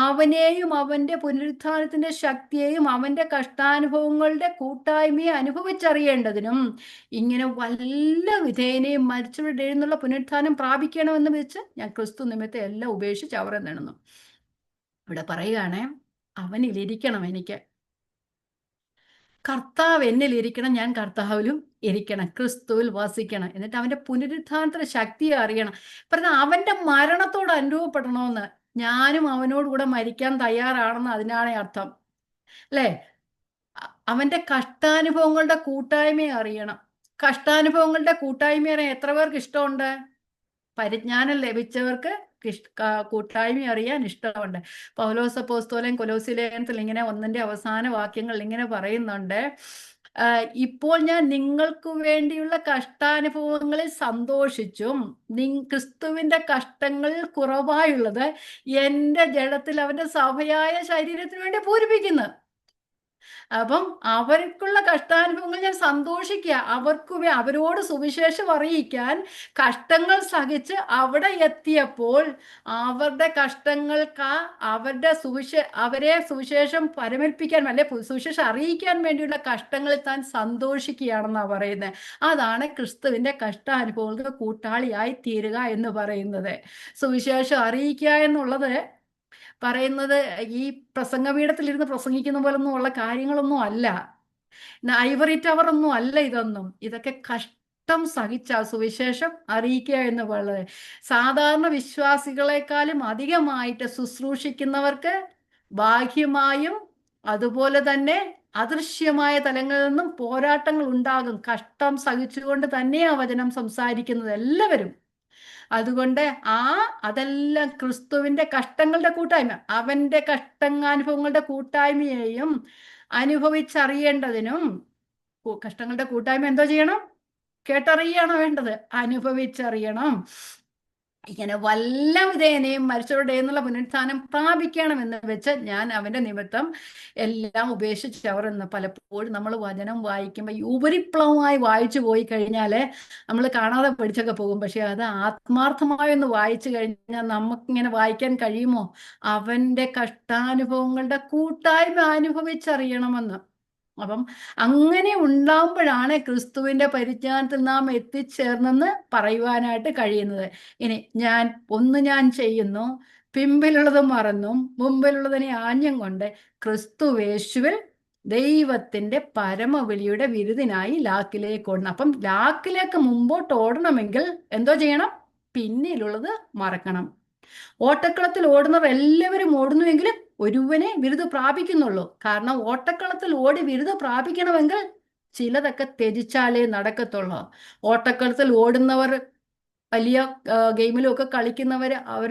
അവനെയും അവന്റെ പുനരുത്ഥാനത്തിന്റെ ശക്തിയെയും അവന്റെ കഷ്ടാനുഭവങ്ങളുടെ കൂട്ടായ്മയെ അനുഭവിച്ചറിയേണ്ടതിനും ഇങ്ങനെ വല്ല വിധേനയും മരിച്ചവരുടെ എഴുന്നുള്ള പുനരുത്ഥാനം പ്രാപിക്കണമെന്ന് വെച്ച് ഞാൻ ക്രിസ്തു നിമിത്തം എല്ലാം ഉപേക്ഷിച്ച് അവരെ നേടുന്നു. ഇവിടെ പറയുകയാണെ, അവനിലിരിക്കണം, എനിക്ക് കർത്താവ് എന്നിൽ ഇരിക്കണം, ഞാൻ കർത്താവിലും ഇരിക്കണം, ക്രിസ്തുവിൽ വസിക്കണം, എന്നിട്ട് അവന്റെ പുനരുത്ഥാനത്തിന്റെ ശക്തിയെ അറിയണം. പറഞ്ഞ അവന്റെ മരണത്തോട് അനുഭവപ്പെടണമെന്ന്, ഞാനും അവനോട് കൂടെ മരിക്കാൻ തയ്യാറാണെന്ന് അതിനാണ് അർത്ഥം അല്ലേ. അവന്റെ കഷ്ടാനുഭവങ്ങളുടെ കൂട്ടായ്മയെ അറിയണം. കഷ്ടാനുഭവങ്ങളുടെ കൂട്ടായ്മ അറിയാൻ എത്ര പേർക്ക് ഇഷ്ടമുണ്ട്? പരിജ്ഞാനം ലഭിച്ചവർക്ക് കൂട്ടായ്മ അറിയാൻ ഇഷ്ടമുണ്ട്. പൗലോസ് അപ്പോസ്തലൻ കൊലോസ്യ ലേഖനത്തിൽ ഇങ്ങനെ 1-ന്റെ അവസാന വാക്യങ്ങൾ ഇങ്ങനെ പറയുന്നുണ്ട്, ഇപ്പോൾ ഞാൻ നിങ്ങൾക്ക് വേണ്ടിയുള്ള കഷ്ടാനുഭവങ്ങളിൽ സന്തോഷിച്ചും ക്രിസ്തുവിന്റെ കഷ്ടങ്ങളിൽ കുറവായുള്ളത് എൻ്റെ ജഡത്തിൽ അവന്റെ സഭയായ ശരീരത്തിന് വേണ്ടി പൂരിപ്പിക്കുന്നു. അപ്പം അവർക്കുള്ള കഷ്ടാനുഭവങ്ങൾ ഞാൻ സന്തോഷിക്കുക, അവരോട് സുവിശേഷം അറിയിക്കാൻ കഷ്ടങ്ങൾ സഹിച്ച് അവിടെ എത്തിയപ്പോൾ അവരുടെ കഷ്ടങ്ങൾക്ക് അവരെ സുവിശേഷം പരമേൽപ്പിക്കാൻ അല്ലെ സുവിശേഷം അറിയിക്കാൻ വേണ്ടിയുള്ള കഷ്ടങ്ങളിൽ താൻ സന്തോഷിക്കുകയാണെന്നാണ് പറയുന്നത്. അതാണ് ക്രിസ്തുവിന്റെ കഷ്ടാനുഭവങ്ങൾക്ക് കൂട്ടാളിയായി തീരുക എന്ന് പറയുന്നത്. സുവിശേഷം അറിയിക്കുക എന്നുള്ളത് പറയുന്നത് ഈ പ്രസംഗപീഠത്തിലിരുന്ന് പ്രസംഗിക്കുന്ന പോലൊന്നും ഉള്ള കാര്യങ്ങളൊന്നും അല്ല. ഐവറി ടവർ ഒന്നും അല്ല ഇതൊന്നും. ഇതൊക്കെ കഷ്ടം സഹിച്ച സുവിശേഷം അറിയിക്കുക എന്ന് പറയുന്നത്. സാധാരണ വിശ്വാസികളെക്കാളും അധികമായിട്ട് ശുശ്രൂഷിക്കുന്നവർക്ക് ബാഹ്യമായും അതുപോലെ തന്നെ അദൃശ്യമായ തലങ്ങളിൽ നിന്നും പോരാട്ടങ്ങൾ ഉണ്ടാകും. കഷ്ടം സഹിച്ചുകൊണ്ട് തന്നെയാണ് വചനം സംസാരിക്കുന്നത് എല്ലാവരും. അതുകൊണ്ട് അതെല്ലാം ക്രിസ്തുവിന്റെ കഷ്ടങ്ങളുടെ കൂട്ടായ്മ, അവന്റെ കഷ്ടങ്ങാനുഭവങ്ങളുടെ കൂട്ടായ്മയെയും അനുഭവിച്ചറിയേണ്ടതിനും, കഷ്ടങ്ങളുടെ കൂട്ടായ്മ എന്തോ ചെയ്യണം? കേട്ടറിയാണ് വേണ്ടത്, അനുഭവിച്ചറിയണം. ഇങ്ങനെ വല്ല വിധേനയും മരിച്ചവരുടെ എന്നുള്ള പുനരുത്ഥാനം പ്രാപിക്കണമെന്ന് വെച്ച് ഞാൻ അവന്റെ നിമിത്തം എല്ലാം ഉപേക്ഷിച്ചവർ എന്ന്. പലപ്പോഴും നമ്മൾ വചനം വായിക്കുമ്പോൾ ഉപരിപ്ലവമായി വായിച്ചു പോയി കഴിഞ്ഞാൽ നമ്മൾ കാണാതെ പഠിച്ചൊക്കെ പോകും. പക്ഷെ അത് ആത്മാർത്ഥമായി ഒന്ന് വായിച്ചു കഴിഞ്ഞാൽ നമുക്കിങ്ങനെ വായിക്കാൻ കഴിയുമോ? അവന്റെ കഷ്ടാനുഭവങ്ങളുടെ കൂട്ടായ്മ അനുഭവിച്ചറിയണമെന്ന്. അപ്പം അങ്ങനെ ഉണ്ടാവുമ്പോഴാണ് ക്രിസ്തുവിന്റെ പരിജ്ഞാനത്തിൽ നാം എത്തിച്ചേർന്നെന്ന് പറയുവാനായിട്ട് കഴിയുന്നത്. ഇനി ഞാൻ ചെയ്യുന്നു, പിമ്പിലുള്ളത് മറന്നും മുമ്പിലുള്ളതിനെ ആഞ്ഞും കൊണ്ട് ക്രിസ്തുവേശുവിൽ ദൈവത്തിന്റെ പരമവിളിയുടെ വിരുദിനായി ലാക്കിലേക്ക് ഓടണം. അപ്പം ലാക്കിലേക്ക് മുമ്പോട്ട് ഓടണമെങ്കിൽ എന്തോ ചെയ്യണം? പിന്നിലുള്ളത് മറക്കണം. ഓട്ടക്കളത്തിൽ ഓടുന്നവർ എല്ലാവരും ഓടുന്നുവെങ്കിലും ഒരുവനെ ബിരുദം പ്രാപിക്കുന്നുള്ളൂ. കാരണം ഓട്ടക്കളത്തിൽ ഓടി ബിരുദം പ്രാപിക്കണമെങ്കിൽ ചിലതൊക്കെ ത്യജിച്ചാലേ നടക്കത്തുള്ളൂ. ഓട്ടക്കളത്തിൽ ഓടുന്നവർ, വലിയ ഗെയിമിലൊക്കെ കളിക്കുന്നവര്, അവർ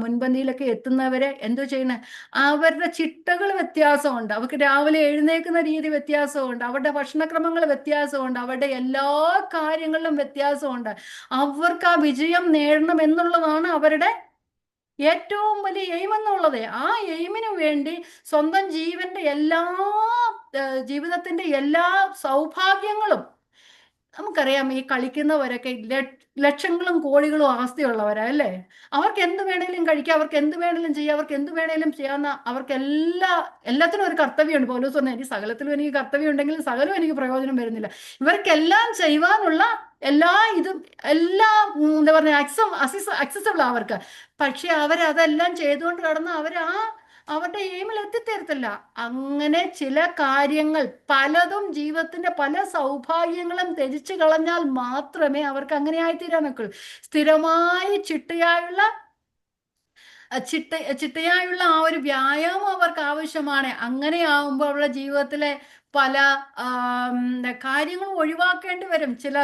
മുൻപന്തിയിലൊക്കെ എത്തുന്നവരെ എന്തോ ചെയ്യണേ? അവരുടെ ചിട്ടകൾ വ്യത്യാസമുണ്ട്, അവർക്ക് രാവിലെ എഴുന്നേക്കുന്ന രീതി വ്യത്യാസമുണ്ട്, അവരുടെ ഭക്ഷണക്രമങ്ങൾ വ്യത്യാസമുണ്ട്, അവരുടെ എല്ലാ കാര്യങ്ങളിലും വ്യത്യാസമുണ്ട്. അവർക്ക് ആ വിജയം നേടണം എന്നുള്ളതാണ് അവരുടെ ഏറ്റവും വലിയ എയിം എന്നുള്ളത്. ആ എയിമിനു വേണ്ടി സ്വന്തം ജീവിതത്തിന്റെ എല്ലാ സൗഭാഗ്യങ്ങളും, നമുക്കറിയാം ഈ കളിക്കുന്നവരൊക്കെ ലക്ഷങ്ങളും കോടികളും ആസ്തിയുള്ളവരാ അല്ലേ. അവർക്ക് എന്ത് വേണേലും കഴിക്കാം, അവർക്ക് എന്ത് വേണേലും ചെയ്യാം, അവർക്ക് എന്ത് വേണേലും ചെയ്യാവുന്ന, അവർക്ക് എല്ലാത്തിനും ഒരു കർത്തവ്യമുണ്ട്. പൗലോസ് പറഞ്ഞു, എനിക്ക് സകലത്തിലും എനിക്ക് കർത്തവ്യം ഉണ്ടെങ്കിലും സകലവും എനിക്ക് പ്രയോജനം വരുന്നില്ല. ഇവർക്കെല്ലാം ചെയ്യുവാനുള്ള എല്ലാം എന്താ പറയുക, അക്സസിബിൾ അവർക്ക്. പക്ഷെ അവരതെല്ലാം ചെയ്തുകൊണ്ട് കടന്ന് അവരുടെ എയിമിൽ എത്തിത്തീരത്തില്ല. അങ്ങനെ ചില കാര്യങ്ങൾ പലതും ജീവിതത്തിന്റെ പല സൗഭാഗ്യങ്ങളും ത്യജിച്ചു കളഞ്ഞാൽ മാത്രമേ അവർക്ക് അങ്ങനെ ആയിത്തീരാൻ ഒക്കുള്ളൂ. സ്ഥിരമായി ചിട്ടയായുള്ള ചിട്ടയായുള്ള ആ ഒരു വ്യായാമം അവർക്ക് ആവശ്യമാണ്. അങ്ങനെയാവുമ്പോൾ അവരുടെ ജീവിതത്തിലെ പല കാര്യങ്ങളും ഒഴിവാക്കേണ്ടി വരും. ചില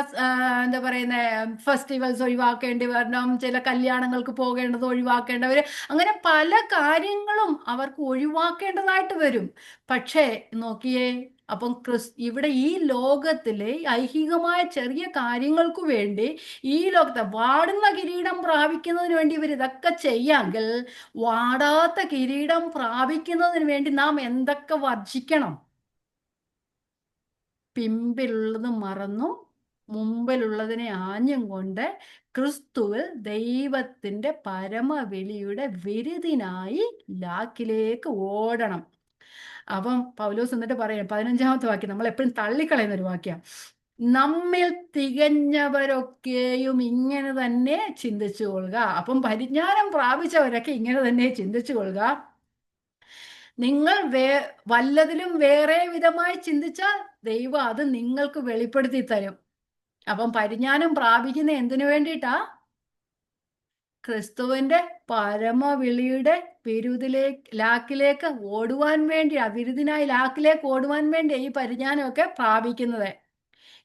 എന്താ പറയുന്ന ഫെസ്റ്റിവൽസ് ഒഴിവാക്കേണ്ടി വരണം, ചില കല്യാണങ്ങൾക്ക് പോകേണ്ടത് ഒഴിവാക്കേണ്ടി വരും. അങ്ങനെ പല കാര്യങ്ങളും അവർക്ക് ഒഴിവാക്കേണ്ടതായിട്ട് വരും. പക്ഷേ നോക്കിയേ, അപ്പം ഇവിടെ ഈ ലോകത്തിലെ ഐഹികമായ ചെറിയ കാര്യങ്ങൾക്ക് വേണ്ടി ഈ ലോകത്തെ വാടുന്ന കിരീടം പ്രാപിക്കുന്നതിന് വേണ്ടി ഇവർ ഇതൊക്കെ ചെയ്യാമെങ്കിൽ, വാടാത്ത കിരീടം പ്രാപിക്കുന്നതിന് വേണ്ടി നാം എന്തൊക്കെ വർജിക്കണം? പിമ്പിലുള്ളത് മറന്നും മുമ്പിലുള്ളതിനെ ആഞ്ഞും കൊണ്ട് ക്രിസ്തുവിൽ ദൈവത്തിന്റെ പരമവിളിയുടെ വിരുദിനായി ലാക്കിലേക്ക് ഓടണം. അപ്പം പൗലോസ് എന്നിട്ട് പറയാം, 15-ാമത്തെ വാക്യം നമ്മൾ എപ്പോഴും തള്ളിക്കളയുന്ന ഒരു വാക്യം, നമ്മിൽ തികഞ്ഞവരൊക്കെയും ഇങ്ങനെ തന്നെ ചിന്തിച്ചു കൊള്ളുക. അപ്പം പരിജ്ഞാനം പ്രാപിച്ചവരൊക്കെ ഇങ്ങനെ തന്നെ ചിന്തിച്ചു കൊള്ളുക. നിങ്ങൾ വല്ലതിലും വേറെ വിധമായി ചിന്തിച്ചാൽ ദൈവം അത് നിങ്ങൾക്ക് വെളിപ്പെടുത്തി തരും. അപ്പം പരിജ്ഞാനം പ്രാപിക്കുന്ന എന്തിനു വേണ്ടിയിട്ടാ? ക്രിസ്തുവിന്റെ പരമവിളിയുടെ ലാക്കിലേക്ക് ഓടുവാൻ വേണ്ടി, ആ വിരുദിനായി ലാക്കിലേക്ക് ഓടുവാൻ വേണ്ടി ഈ പരിജ്ഞാനമൊക്കെ പ്രാപിക്കുന്നത്.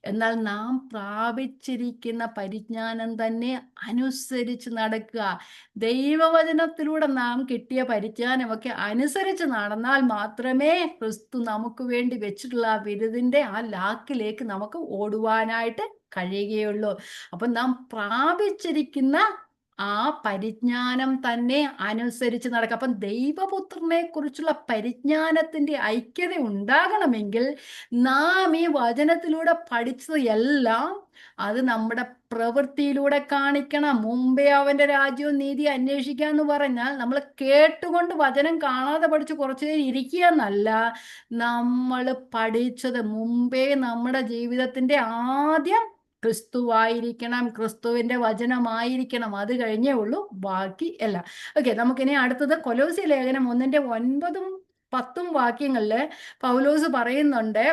എന്നാൽ നാം പ്രാപിച്ചിരിക്കുന്ന പരിജ്ഞാനം തന്നെ അനുസരിച്ച് നടക്കുക. ദൈവവചനത്തിലൂടെ നാം കിട്ടിയ പരിജ്ഞാനമൊക്കെ അനുസരിച്ച് നടന്നാൽ മാത്രമേ ക്രിസ്തു നമുക്ക് വേണ്ടി വെച്ചിട്ടുള്ള ആ വിരുദിന്റെ ആ ലാക്കിലേക്ക് നമുക്ക് ഓടുവാനായിട്ട് കഴിയുകയുള്ളൂ. അപ്പൊ നാം പ്രാപിച്ചിരിക്കുന്ന ആ പരിജ്ഞാനം തന്നെ അനുസരിച്ച് നടക്കുക. അപ്പം ദൈവപുത്രനെ കുറിച്ചുള്ള പരിജ്ഞാനത്തിന്റെ ഐക്യത ഉണ്ടാകണമെങ്കിൽ നാം ഈ വചനത്തിലൂടെ പഠിച്ചത് എല്ലാം അത് നമ്മുടെ പ്രവൃത്തിയിലൂടെ കാണിക്കണം. മുമ്പേ അവന്റെ രാജ്യവും നീതി അന്വേഷിക്കുക എന്ന് പറഞ്ഞാൽ നമ്മൾ കേട്ടുകൊണ്ട് വചനം കാണാതെ പഠിച്ച് കുറച്ചു നേരം ഇരിക്കുക എന്നല്ല. നമ്മൾ പഠിച്ചത് മുമ്പേ നമ്മുടെ ജീവിതത്തിന്റെ ആദ്യം ക്രിസ്തുവായിരിക്കണം, ക്രിസ്തുവിന്റെ വചനമായിരിക്കണം. അത് കഴിഞ്ഞേ ഉള്ളൂ ബാക്കി എല്ലാം. ഓക്കെ, നമുക്കിനി അടുത്തത് കൊലോസ്യ ലേഖനം 1-10 വാക്യങ്ങളില് പൗലോസ് പറയുന്നുണ്ട്.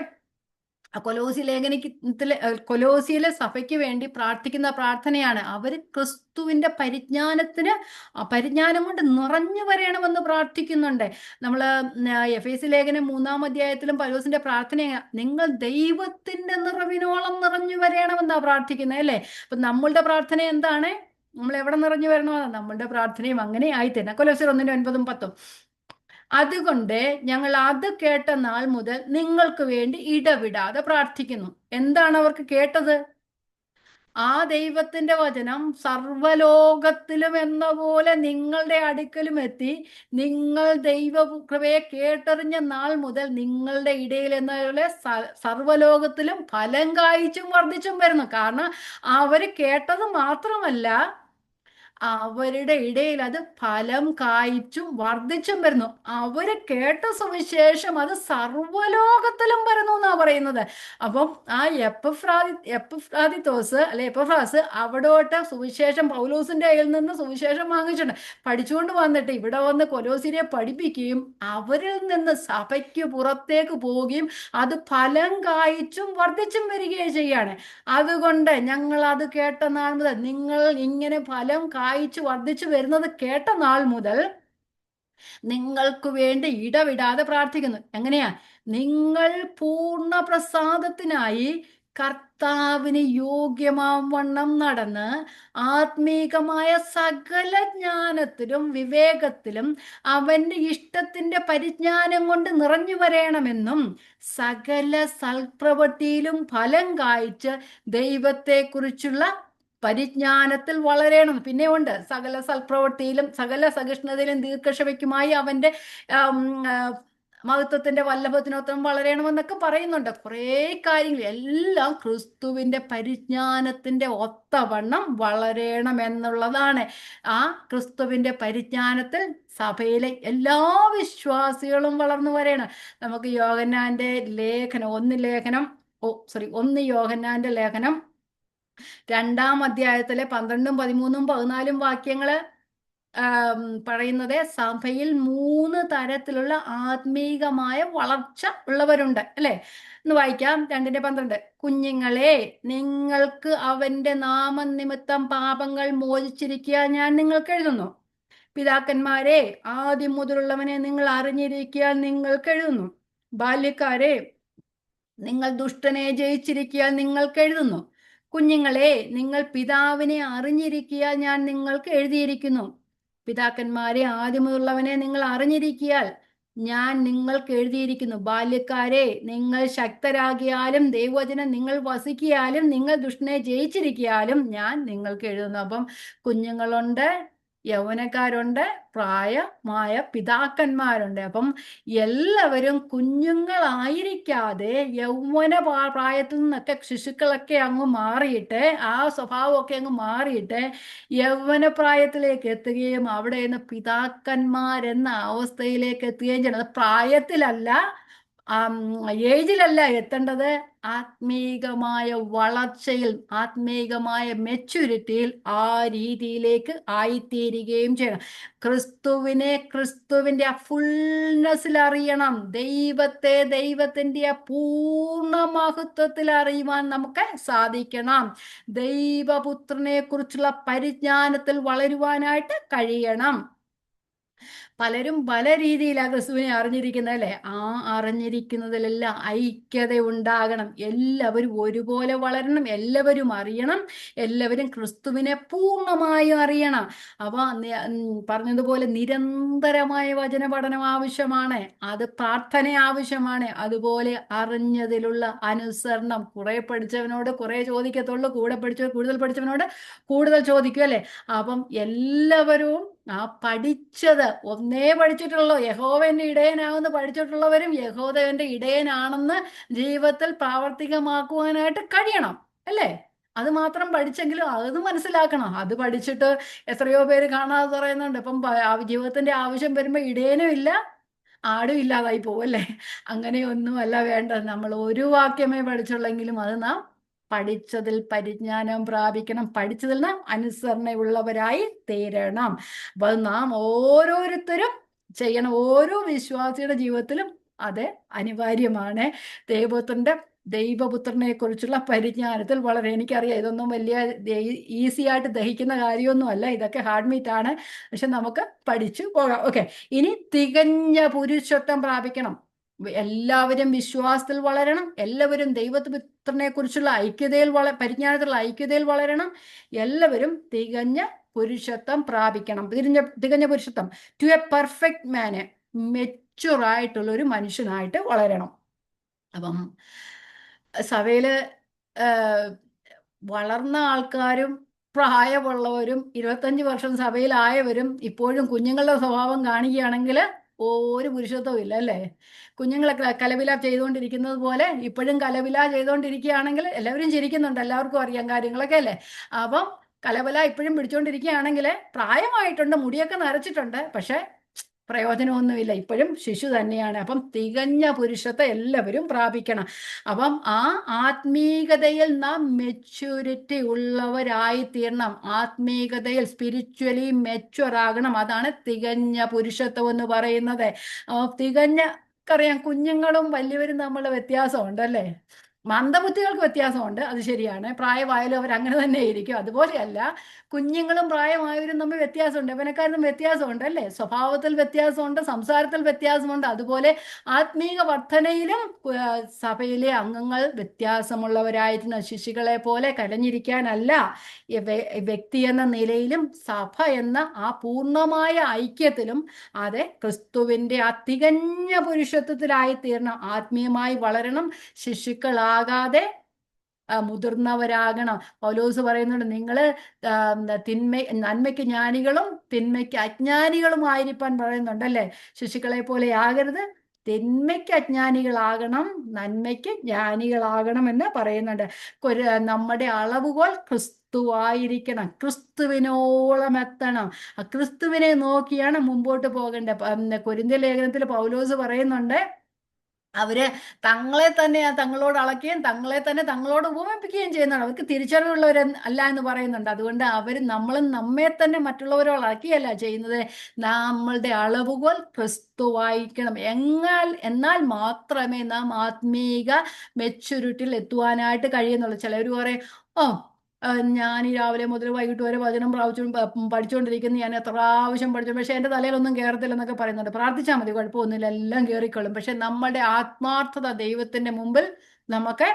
കൊലോസിയിലെ സഭയ്ക്ക് വേണ്ടി പ്രാർത്ഥിക്കുന്ന പ്രാർത്ഥനയാണ്. അവര് ക്രിസ്തുവിന്റെ പരിജ്ഞാനം കൊണ്ട് നിറഞ്ഞു വരണമെന്ന് പ്രാർത്ഥിക്കുന്നുണ്ട്. നമ്മള് എഫേസ്യ ലേഖനം 3-ാം അധ്യായത്തിലും പൗലോസിന്റെ പ്രാർത്ഥന, നിങ്ങൾ ദൈവത്തിന്റെ നിറവിനോളം നിറഞ്ഞു വരണമെന്നാ പ്രാർത്ഥിക്കുന്നത്, അല്ലേ? അപ്പൊ നമ്മളുടെ പ്രാർത്ഥന എന്താണ്? നമ്മൾ എവിടെ നിറഞ്ഞു വരണമെന്നാണ് നമ്മളുടെ പ്രാർത്ഥനയും അങ്ങനെ ആയിത്തന്നെ. കൊലോസ്യർ 1-9-10. അതുകൊണ്ട് ഞങ്ങൾ അത് കേട്ട നാൾ മുതൽ നിങ്ങൾക്ക് വേണ്ടി ഇടവിടാതെ പ്രാർത്ഥിക്കുന്നു. എന്താണ് അവർക്ക് കേട്ടത്? ആ ദൈവത്തിന്റെ വചനം സർവലോകത്തിലും എന്ന പോലെ നിങ്ങളുടെ അടുക്കലും എത്തി. നിങ്ങൾ ദൈവകൃപയെ കേട്ടറിഞ്ഞ നാൾ മുതൽ നിങ്ങളുടെ ഇടയിൽ എന്നപോലെ സർവലോകത്തിലും ഫലം കായ്ച്ചും വർദ്ധിച്ചും വരുന്നു. കാരണം അവര് കേട്ടത് മാത്രമല്ല, അവരുടെ ഇടയിൽ അത് ഫലം കായ്ച്ചും വർദ്ധിച്ചും വരുന്നു. അവര് കേട്ട സുവിശേഷം അത് സർവ്വലോകത്തിലും വരുന്നു എന്നാ പറയുന്നത്. അപ്പം ആ എപ്പഫ്രാസ് അവിടോട്ട് സുവിശേഷം പൗലോസിന്റെ കയ്യിൽ നിന്ന് സുവിശേഷം വാങ്ങിച്ചിട്ടുണ്ട്. പഠിച്ചുകൊണ്ട് വന്നിട്ട് ഇവിടെ വന്ന് കൊലോസിനെ പഠിപ്പിക്കുകയും അവരിൽ നിന്ന് സഭയ്ക്ക് പുറത്തേക്ക് പോവുകയും അത് ഫലം കായ്ച്ചും വർദ്ധിച്ചും വരികയും ചെയ്യാണ്. അതുകൊണ്ട് ഞങ്ങൾ അത് കേട്ട നാൾ മുതൽ, നിങ്ങൾ ഇങ്ങനെ ഫലം കായ്ച്ചു വർദ്ധിച്ചു വരുന്നത് കേട്ട നാൾ മുതൽ നിങ്ങൾക്ക് വേണ്ടി ഇടവിടാതെ പ്രാർത്ഥിക്കുന്നു. എങ്ങനെയാ? നിങ്ങൾ പൂർണ്ണ പ്രസാദത്തിനായി കർത്താവിന് യോഗ്യമാവണ്ണം നടന്ന് ആത്മീകമായ സകല ജ്ഞാനത്തിലും വിവേകത്തിലും അവന്റെ ഇഷ്ടത്തിന്റെ പരിജ്ഞാനം കൊണ്ട് നിറഞ്ഞു വരണമെന്നും സകല സൽപ്രവൃത്തിയിലും ഫലം കായ്ച്ച് ദൈവത്തെക്കുറിച്ചുള്ള പരിജ്ഞാനത്തിൽ വളരണം. പിന്നെ ഉണ്ട്, സകല സൽപ്രവൃത്തിയിലും സകല സഹിഷ്ണുതയിലും ദീർഘക്ഷമയ്ക്കുമായി അവന്റെ മഹത്വത്തിന്റെ വല്ലഭത്തിനൊത്തം വളരണമെന്നൊക്കെ പറയുന്നുണ്ട്. കുറേ കാര്യങ്ങൾ എല്ലാം ക്രിസ്തുവിന്റെ പരിജ്ഞാനത്തിന്റെ ഒത്തവണ്ണം വളരണം എന്നുള്ളതാണ്. ആ ക്രിസ്തുവിന്റെ പരിജ്ഞാനത്തിൽ സഭയിലെ എല്ലാ വിശ്വാസികളും വളർന്നു വരണം. നമുക്ക് യോഹന്നാന്റെ ലേഖനം 1 യോഹന്നാന്റെ ലേഖനം 2-ാം അധ്യായത്തിലെ 12, 13, 14 വാക്യങ്ങള് പറയുന്നത് സഭയിൽ 3 തരത്തിലുള്ള ആത്മീകമായ വളർച്ച ഉള്ളവരുണ്ട്, അല്ലെ? എന്ന് വായിക്കാം. 2-12. കുഞ്ഞുങ്ങളെ, നിങ്ങൾക്ക് അവന്റെ നാമനിമിത്തം പാപങ്ങൾ മോചിച്ചിരിക്കുക ഞാൻ നിങ്ങൾക്ക് എഴുതുന്നു. പിതാക്കന്മാരെ, ആദ്യം മുതലുള്ളവനെ നിങ്ങൾ അറിഞ്ഞിരിക്കാൻ നിങ്ങൾക്ക് എഴുതുന്നു. ബാല്യക്കാരെ, നിങ്ങൾ ദുഷ്ടനെ ജയിച്ചിരിക്കാൻ നിങ്ങൾക്ക് എഴുതുന്നു. കുഞ്ഞുങ്ങളെ, നിങ്ങൾ പിതാവിനെ അറിഞ്ഞിരിക്കാൻ ഞാൻ നിങ്ങൾക്ക് എഴുതിയിരിക്കുന്നു. പിതാക്കന്മാരെ, ആദ്യമുള്ളവനെ നിങ്ങൾ അറിഞ്ഞിരിക്കിയാൽ ഞാൻ നിങ്ങൾക്ക് എഴുതിയിരിക്കുന്നു. ബാല്യക്കാരെ, നിങ്ങൾ ശക്തരാകിയാലും ദൈവവചനം നിങ്ങൾ വസിക്കിയാലും നിങ്ങൾ ദുഷ്ടനെ ജയിച്ചിരിക്കിയാലും ഞാൻ നിങ്ങൾക്ക് എഴുതുന്നു. അപ്പം കുഞ്ഞുങ്ങളുണ്ട്, യൗവനക്കാരുണ്ട്, പ്രായമായ പിതാക്കന്മാരുണ്ട്. അപ്പം എല്ലാവരും കുഞ്ഞുങ്ങളായിരിക്കാതെ പ്രായത്തിൽ നിന്നൊക്കെ ശിശുക്കളൊക്കെ അങ്ങ് മാറിയിട്ട് ആ സ്വഭാവമൊക്കെ അങ്ങ് മാറിയിട്ട് യൗവന പ്രായത്തിലേക്ക് എത്തുകയും അവിടെ നിന്ന് പിതാക്കന്മാരെന്ന അവസ്ഥയിലേക്ക് എത്തുകയും ചെയ്യണം. അത് പ്രായത്തിലല്ല, ഏജിലല്ല എത്തേണ്ടത്, ആത്മീകമായ വളർച്ചയിൽ, ആത്മീകമായ മെച്യൂരിറ്റിയിൽ ആ രീതിയിലേക്ക് ആയിത്തീരുകയും ചെയ്യണം. ക്രിസ്തുവിന്റെ ആ ഫുൾനെസ്സിൽ അറിയണം. ദൈവത്തെ ദൈവത്തിന്റെ ആ പൂർണ്ണ മഹത്വത്തിൽ അറിയുവാൻ നമുക്ക് സാധിക്കണം. ദൈവപുത്രനെ കുറിച്ചുള്ള പരിജ്ഞാനത്തിൽ വളരുവാനായിട്ട് കഴിയണം. പലരും പല രീതിയിലാണ് ക്രിസ്തുവിനെ അറിഞ്ഞിരിക്കുന്നത് അല്ലേ? ആ അറിഞ്ഞിരിക്കുന്നതിലെല്ലാം ഐക്യത ഉണ്ടാകണം. എല്ലാവരും ഒരുപോലെ വളരണം, എല്ലാവരും അറിയണം, എല്ലാവരും ക്രിസ്തുവിനെ പൂർണ്ണമായും അറിയണം. അപ്പൊ പറഞ്ഞതുപോലെ നിരന്തരമായ വചന പഠനം ആവശ്യമാണ്, അത് പ്രാർത്ഥന ആവശ്യമാണ്. അതുപോലെ അറിഞ്ഞതിലുള്ള അനുസരണം. കുറെ പഠിച്ചവനോട് കുറെ ചോദിക്കത്തുള്ളൂ, കൂടുതൽ പഠിച്ചവനോട് കൂടുതൽ ചോദിക്കും അല്ലേ? അപ്പം എല്ലാവരും ആ പഠിച്ചത് ഒന്നേ പഠിച്ചിട്ടുള്ളൂ. യഹോവന്റെ ഇടയനാണെന്ന് പഠിച്ചിട്ടുള്ളവരും യഹോവന്റെ ഇടയനാണെന്ന് ജീവിതത്തിൽ പ്രാവർത്തികമാക്കുവാനായിട്ട് കഴിയണം അല്ലേ? അത് മാത്രം പഠിച്ചെങ്കിലും അത് മനസ്സിലാക്കണം. അത് പഠിച്ചിട്ട് എത്രയോ പേര് കാണാതെ പറയുന്നുണ്ട്. ഇപ്പം ജീവിതത്തിന്റെ ആവശ്യം വരുമ്പോൾ ഇടയനും ഇല്ല, ആടും ഇല്ലാതായി പോകും അല്ലേ? അങ്ങനെയൊന്നുമല്ല വേണ്ടത്. നമ്മൾ ഒരു വാക്യമേ പഠിച്ചുള്ളെങ്കിലും അത് നാം പഠിച്ചതിൽ പരിജ്ഞാനം പ്രാപിക്കണം, പഠിച്ചതിൽ നാം അനുസരണയുള്ളവരായി തീരണം. അപ്പൊ അത് നാം ഓരോരുത്തരും ചെയ്യണം. ഓരോ വിശ്വാസിയുടെ ജീവിതത്തിലും അത് അനിവാര്യമാണ്. ദൈവപുത്രനെ കുറിച്ചുള്ള പരിജ്ഞാനത്തിൽ വളരെ, എനിക്കറിയാം ഇതൊന്നും വലിയ ഈസി ആയിട്ട് ദഹിക്കുന്ന കാര്യമൊന്നുമല്ല, ഇതൊക്കെ ഹാർഡ് മീറ്റ് ആണ്. പക്ഷെ നമുക്ക് പഠിച്ചു പോകാം. ഓക്കെ, ഇനി തികഞ്ഞ പുരുഷത്വം പ്രാപിക്കണം. എല്ലാവരും വിശ്വാസത്തിൽ വളരണം, എല്ലാവരും ദൈവപുത്രനെ കുറിച്ചുള്ള പരിജ്ഞാനത്തിലുള്ള ഐക്യതയിൽ വളരണം, എല്ലാവരും തികഞ്ഞ പുരുഷത്വം പ്രാപിക്കണം. തികഞ്ഞ പുരുഷത്വം, to a perfect man, mature ആയിട്ടുള്ള ഒരു മനുഷ്യനായിട്ട് വളരണം. അപ്പം സഭയില് വളർന്ന ആൾക്കാരും പ്രായമുള്ളവരും 25 വർഷം സഭയിലായവരും ഇപ്പോഴും കുഞ്ഞുങ്ങളുടെ സ്വഭാവം കാണിക്കുകയാണെങ്കിൽ ഒരു പുരുഷത്വം ഇല്ല അല്ലേ? കുഞ്ഞുങ്ങളെ കലവില ചെയ്തുകൊണ്ടിരിക്കുന്നത് പോലെ ഇപ്പോഴും കലവില ചെയ്തുകൊണ്ടിരിക്കുകയാണെങ്കിൽ എല്ലാവരും ചിരിക്കുന്നുണ്ട്, എല്ലാവർക്കും അറിയാം കാര്യങ്ങളൊക്കെ അല്ലേ? അപ്പം കലവില ഇപ്പോഴും പിടിച്ചുകൊണ്ടിരിക്കുകയാണെങ്കിൽ പ്രായമായിട്ടുണ്ട്, മുടിയൊക്കെ നരച്ചിട്ടുണ്ട്, പക്ഷെ പ്രയോജനമൊന്നുമില്ല, ഇപ്പോഴും ശിശു തന്നെയാണ്. അപ്പം തികഞ്ഞ പുരുഷത്വം എല്ലാവരും പ്രാപിക്കണം. അപ്പം ആ ആത്മീകതയിൽ നാം മെച്യൂരിറ്റി ഉള്ളവരായി തീരണം. ആത്മീകതയിൽ സ്പിരിച്വലി മെച്യൂർ ആകണം. അതാണ് തികഞ്ഞ പുരുഷത്വം എന്ന് പറയുന്നത്. അറിയാം, കുഞ്ഞുങ്ങളും വലിയവരും തമ്മിലുള്ള വ്യത്യാസമുണ്ട് അല്ലേ? മന്ദബുദ്ധികൾക്ക് വ്യത്യാസമുണ്ട്, അത് ശരിയാണ്. പ്രായമായാലും അവർ അങ്ങനെ തന്നെ ആയിരിക്കും. അതുപോലെയല്ല, കുഞ്ഞുങ്ങളും പ്രായമായവരും തമ്മിൽ വ്യത്യാസമുണ്ട്, യൗവനക്കാരും വ്യത്യാസമുണ്ട് അല്ലേ? സ്വഭാവത്തിൽ വ്യത്യാസമുണ്ട്, സംസാരത്തിൽ വ്യത്യാസമുണ്ട്. അതുപോലെ ആത്മീക വർധനയിലും സഭയിലെ അംഗങ്ങൾ വ്യത്യാസമുള്ളവരായിരുന്നു. ശിശുക്കളെ പോലെ കരഞ്ഞിരിക്കാനല്ല, വ്യക്തി എന്ന നിലയിലും സഭ എന്ന ആ പൂർണ്ണമായ ഐക്യത്തിലും അതെ ക്രിസ്തുവിന്റെ ആ തികഞ്ഞ പുരുഷത്വത്തിലായി തീരണം. ആത്മീയമായി വളരണം, ശിശുക്കളാകാതെ മുതിർന്നവരാകണം. പൗലോസ് പറയുന്നുണ്ട്, നിങ്ങൾ നന്മയ്ക്ക് ജ്ഞാനികളും തിന്മയ്ക്ക് അജ്ഞാനികളും ആയിരിക്കാൻ പറയുന്നുണ്ടല്ലേ? ശിശുക്കളെ പോലെ ആകരുത്, തിന്മയ്ക്ക് അജ്ഞാനികളാകണം, നന്മയ്ക്ക് ജ്ഞാനികളാകണം എന്ന് പറയുന്നുണ്ട്. നമ്മുടെ അളവുകോൽ ക്രിസ്തുവായിരിക്കണം, ക്രിസ്തുവിനോളം എത്തണം. ക്രിസ്തുവിനെ നോക്കിയാണ് മുമ്പോട്ട് പോകേണ്ടത്. കൊരിന്ത്യർ ലേഖനത്തിൽ പൗലോസ് പറയുന്നുണ്ട്, അവര് തങ്ങളെ തന്നെ തങ്ങളോട് അളക്കുകയും തങ്ങളെ തന്നെ തങ്ങളോട് ഉപമിപ്പിക്കുകയും ചെയ്യുന്നതാണ്. അവർക്ക് തിരിച്ചറിവുള്ളവർ അല്ല എന്ന് പറയുന്നുണ്ട്. അതുകൊണ്ട് നമ്മളും നമ്മെ തന്നെ മറ്റുള്ളവരോട് അളക്കുകയല്ല ചെയ്യുന്നത്. നമ്മളുടെ അളവുകൾ ക്രിസ്തുവായിരിക്കണം. എന്നാൽ മാത്രമേ നാം ആത്മീക മെച്യൂരിറ്റിയിൽ എത്തുവാനായിട്ട് കഴിയുന്നുള്ളൂ. ചിലർ പറയും, ഓ ഞാൻ ഈ രാവിലെ മുതൽ വൈകിട്ട് വരെ വചനം പഠിച്ചുകൊണ്ടിരിക്കുന്നു, ഞാൻ എത്ര പ്രാവശ്യം പഠിച്ചു, പക്ഷെ എൻ്റെ തലയിലൊന്നും കയറത്തില്ലെന്നൊക്കെ പറയുന്നുണ്ട്. പ്രാർത്ഥിച്ചാൽ മതി, കുഴപ്പമൊന്നുമില്ല, എല്ലാം കയറിക്കൊള്ളും. പക്ഷെ നമ്മുടെ ആത്മാർത്ഥത ദൈവത്തിന്റെ മുമ്പിൽ നമുക്ക്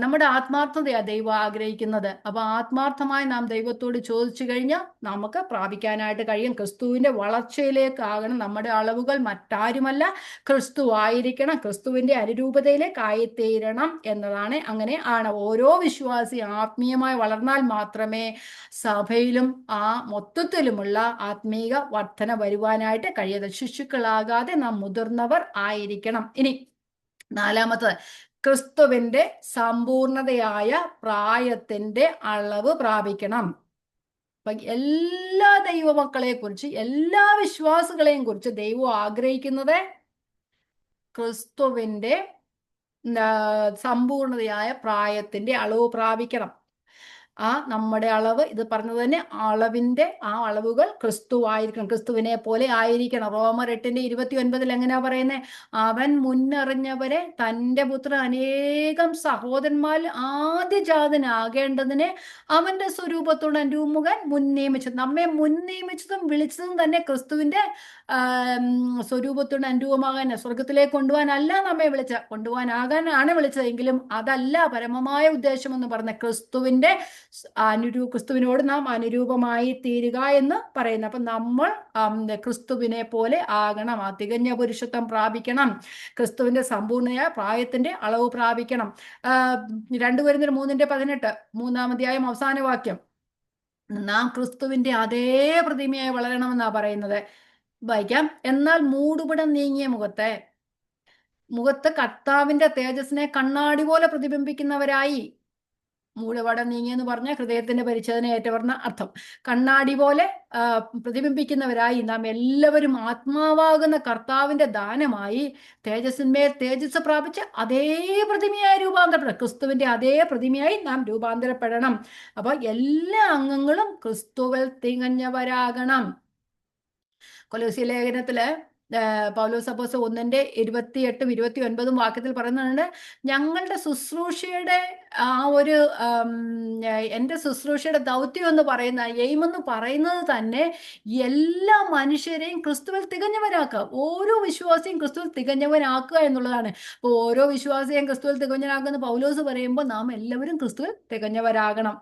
നമ്മുടെ ആത്മാർത്ഥതയാ ദൈവം ആഗ്രഹിക്കുന്നത്. അപ്പൊ ആത്മാർത്ഥമായി നാം ദൈവത്തോട് ചോദിച്ചു കഴിഞ്ഞാൽ നമുക്ക് പ്രാപിക്കാനായിട്ട് കഴിയും. ക്രിസ്തുവിന്റെ വളർച്ചയിലേക്കാകണം നമ്മുടെ അളവുകൾ, മറ്റാരുമല്ല, ക്രിസ്തു ആയിരിക്കണം, ക്രിസ്തുവിന്റെ അനുരൂപതയിലേക്ക് ആയിത്തീരണം എന്നതാണ്. അങ്ങനെ ആണ് ഓരോ വിശ്വാസി ആത്മീയമായി വളർന്നാൽ മാത്രമേ സഭയിലും ആ മൊത്തത്തിലുമുള്ള ആത്മീക വർധന വരുവാനായിട്ട് കഴിയാതെ ശിശുക്കളാകാതെ നാം മുതിർന്നവർ ആയിരിക്കണം. ഇനി നാലാമത്തത്, ക്രിസ്തുവിന്റെ സമ്പൂർണതയായ പ്രായത്തിന്റെ അളവ് പ്രാപിക്കണം. അപ്പൊ എല്ലാ ദൈവമക്കളെ കുറിച്ച്, എല്ലാ വിശ്വാസികളെയും കുറിച്ച് ദൈവം ആഗ്രഹിക്കുന്നത് ക്രിസ്തുവിന്റെ സമ്പൂർണതയായ പ്രായത്തിന്റെ അളവ് പ്രാപിക്കണം. നമ്മുടെ അളവ്, ഇത് പറഞ്ഞത് തന്നെ, ആ അളവുകൾ ക്രിസ്തു ആയിരിക്കണം, ക്രിസ്തുവിനെ പോലെ ആയിരിക്കണം. റോമർ 8:29 എങ്ങനെയാ പറയുന്നത്? അവൻ മുന്നറിഞ്ഞവരെ തൻ്റെ പുത്രൻ അനേകം സഹോദരന്മാരിൽ ആദ്യജാതനാകേണ്ടതിനെ അവന്റെ സ്വരൂപത്തോട് അനുരൂപമുഖൻ മുൻനിയമിച്ചത്. നമ്മെ മുൻനിയമിച്ചതും വിളിച്ചതും തന്നെ ക്രിസ്തുവിന്റെ സ്വരൂപത്തോട് അനുരൂപമാകാൻ, സ്വർഗത്തിലേക്ക് കൊണ്ടുപോകാനല്ല നമ്മെ കൊണ്ടുപോകാനാകാനാണ് വിളിച്ചതെങ്കിലും അതല്ല പരമമായ ഉദ്ദേശം എന്ന് പറഞ്ഞ ക്രിസ്തുവിനോട് നാം അനുരൂപമായി തീരുക എന്ന് പറയുന്നത്. അപ്പൊ നമ്മൾ ക്രിസ്തുവിനെ പോലെ ആകണം, ആ തികഞ്ഞ പുരുഷത്വം പ്രാപിക്കണം, ക്രിസ്തുവിന്റെ സമ്പൂർണ്ണ പ്രായത്തിന്റെ അളവ് പ്രാപിക്കണം. 2 കൊരിന്ത്യർ 3:18 3-ാം അധ്യായം അവസാന വാക്യം, നാം ക്രിസ്തുവിന്റെ അതേ പ്രതിമയായി വളരണമെന്നാ പറയുന്നത്. വായിക്കാം. എന്നാൽ മൂടുപടം നീങ്ങിയ മുഖത്ത് കർത്താവിന്റെ തേജസ്സിനെ കണ്ണാടി പോലെ പ്രതിബിംബിക്കുന്നവരായി. മൂടുപടം നീങ്ങിയെന്ന് പറഞ്ഞാൽ ഹൃദയത്തിന്റെ പരിച്ഛേദന ഏറ്റവർന്ന അർത്ഥം. കണ്ണാടി പോലെ പ്രതിബിംബിക്കുന്നവരായി നാം എല്ലാവരും ആത്മാവാകുന്ന കർത്താവിന്റെ ദാനമായി തേജസ്സിന്മേൽ തേജസ് പ്രാപിച്ച് അതേ പ്രതിമയായി രൂപാന്തരപ്പെടണം. ക്രിസ്തുവിന്റെ അതേ പ്രതിമയായി നാം രൂപാന്തരപ്പെടണം. അപ്പൊ എല്ലാ അംഗങ്ങളും ക്രിസ്തുവിൽ തികഞ്ഞവരാകണം. കൊലോസ്യ ലേഖനത്തില് പൗലോസ് അപ്പോസ്തലൻ 1:28 29 വാക്യത്തിൽ പറയുന്നുണ്ട്, ഞങ്ങളുടെ ശുശ്രൂഷയുടെ എൻ്റെ ശുശ്രൂഷയുടെ ദൗത്യം എന്ന് പറയുന്ന, എയിം എന്ന് പറയുന്നത് തന്നെ എല്ലാ മനുഷ്യരെയും ക്രിസ്തുവിൽ തികഞ്ഞവരാക്കുക, ഓരോ വിശ്വാസിയും ക്രിസ്തുവിൽ തികഞ്ഞവനാക്കുക എന്നുള്ളതാണ്. അപ്പോൾ ഓരോ വിശ്വാസിയെയും ക്രിസ്തുവിൽ തികഞ്ഞവനാക്കുന്ന പൗലോസ് പറയുമ്പോൾ നാം എല്ലാവരും ക്രിസ്തുവിൽ തികഞ്ഞവരാകണം.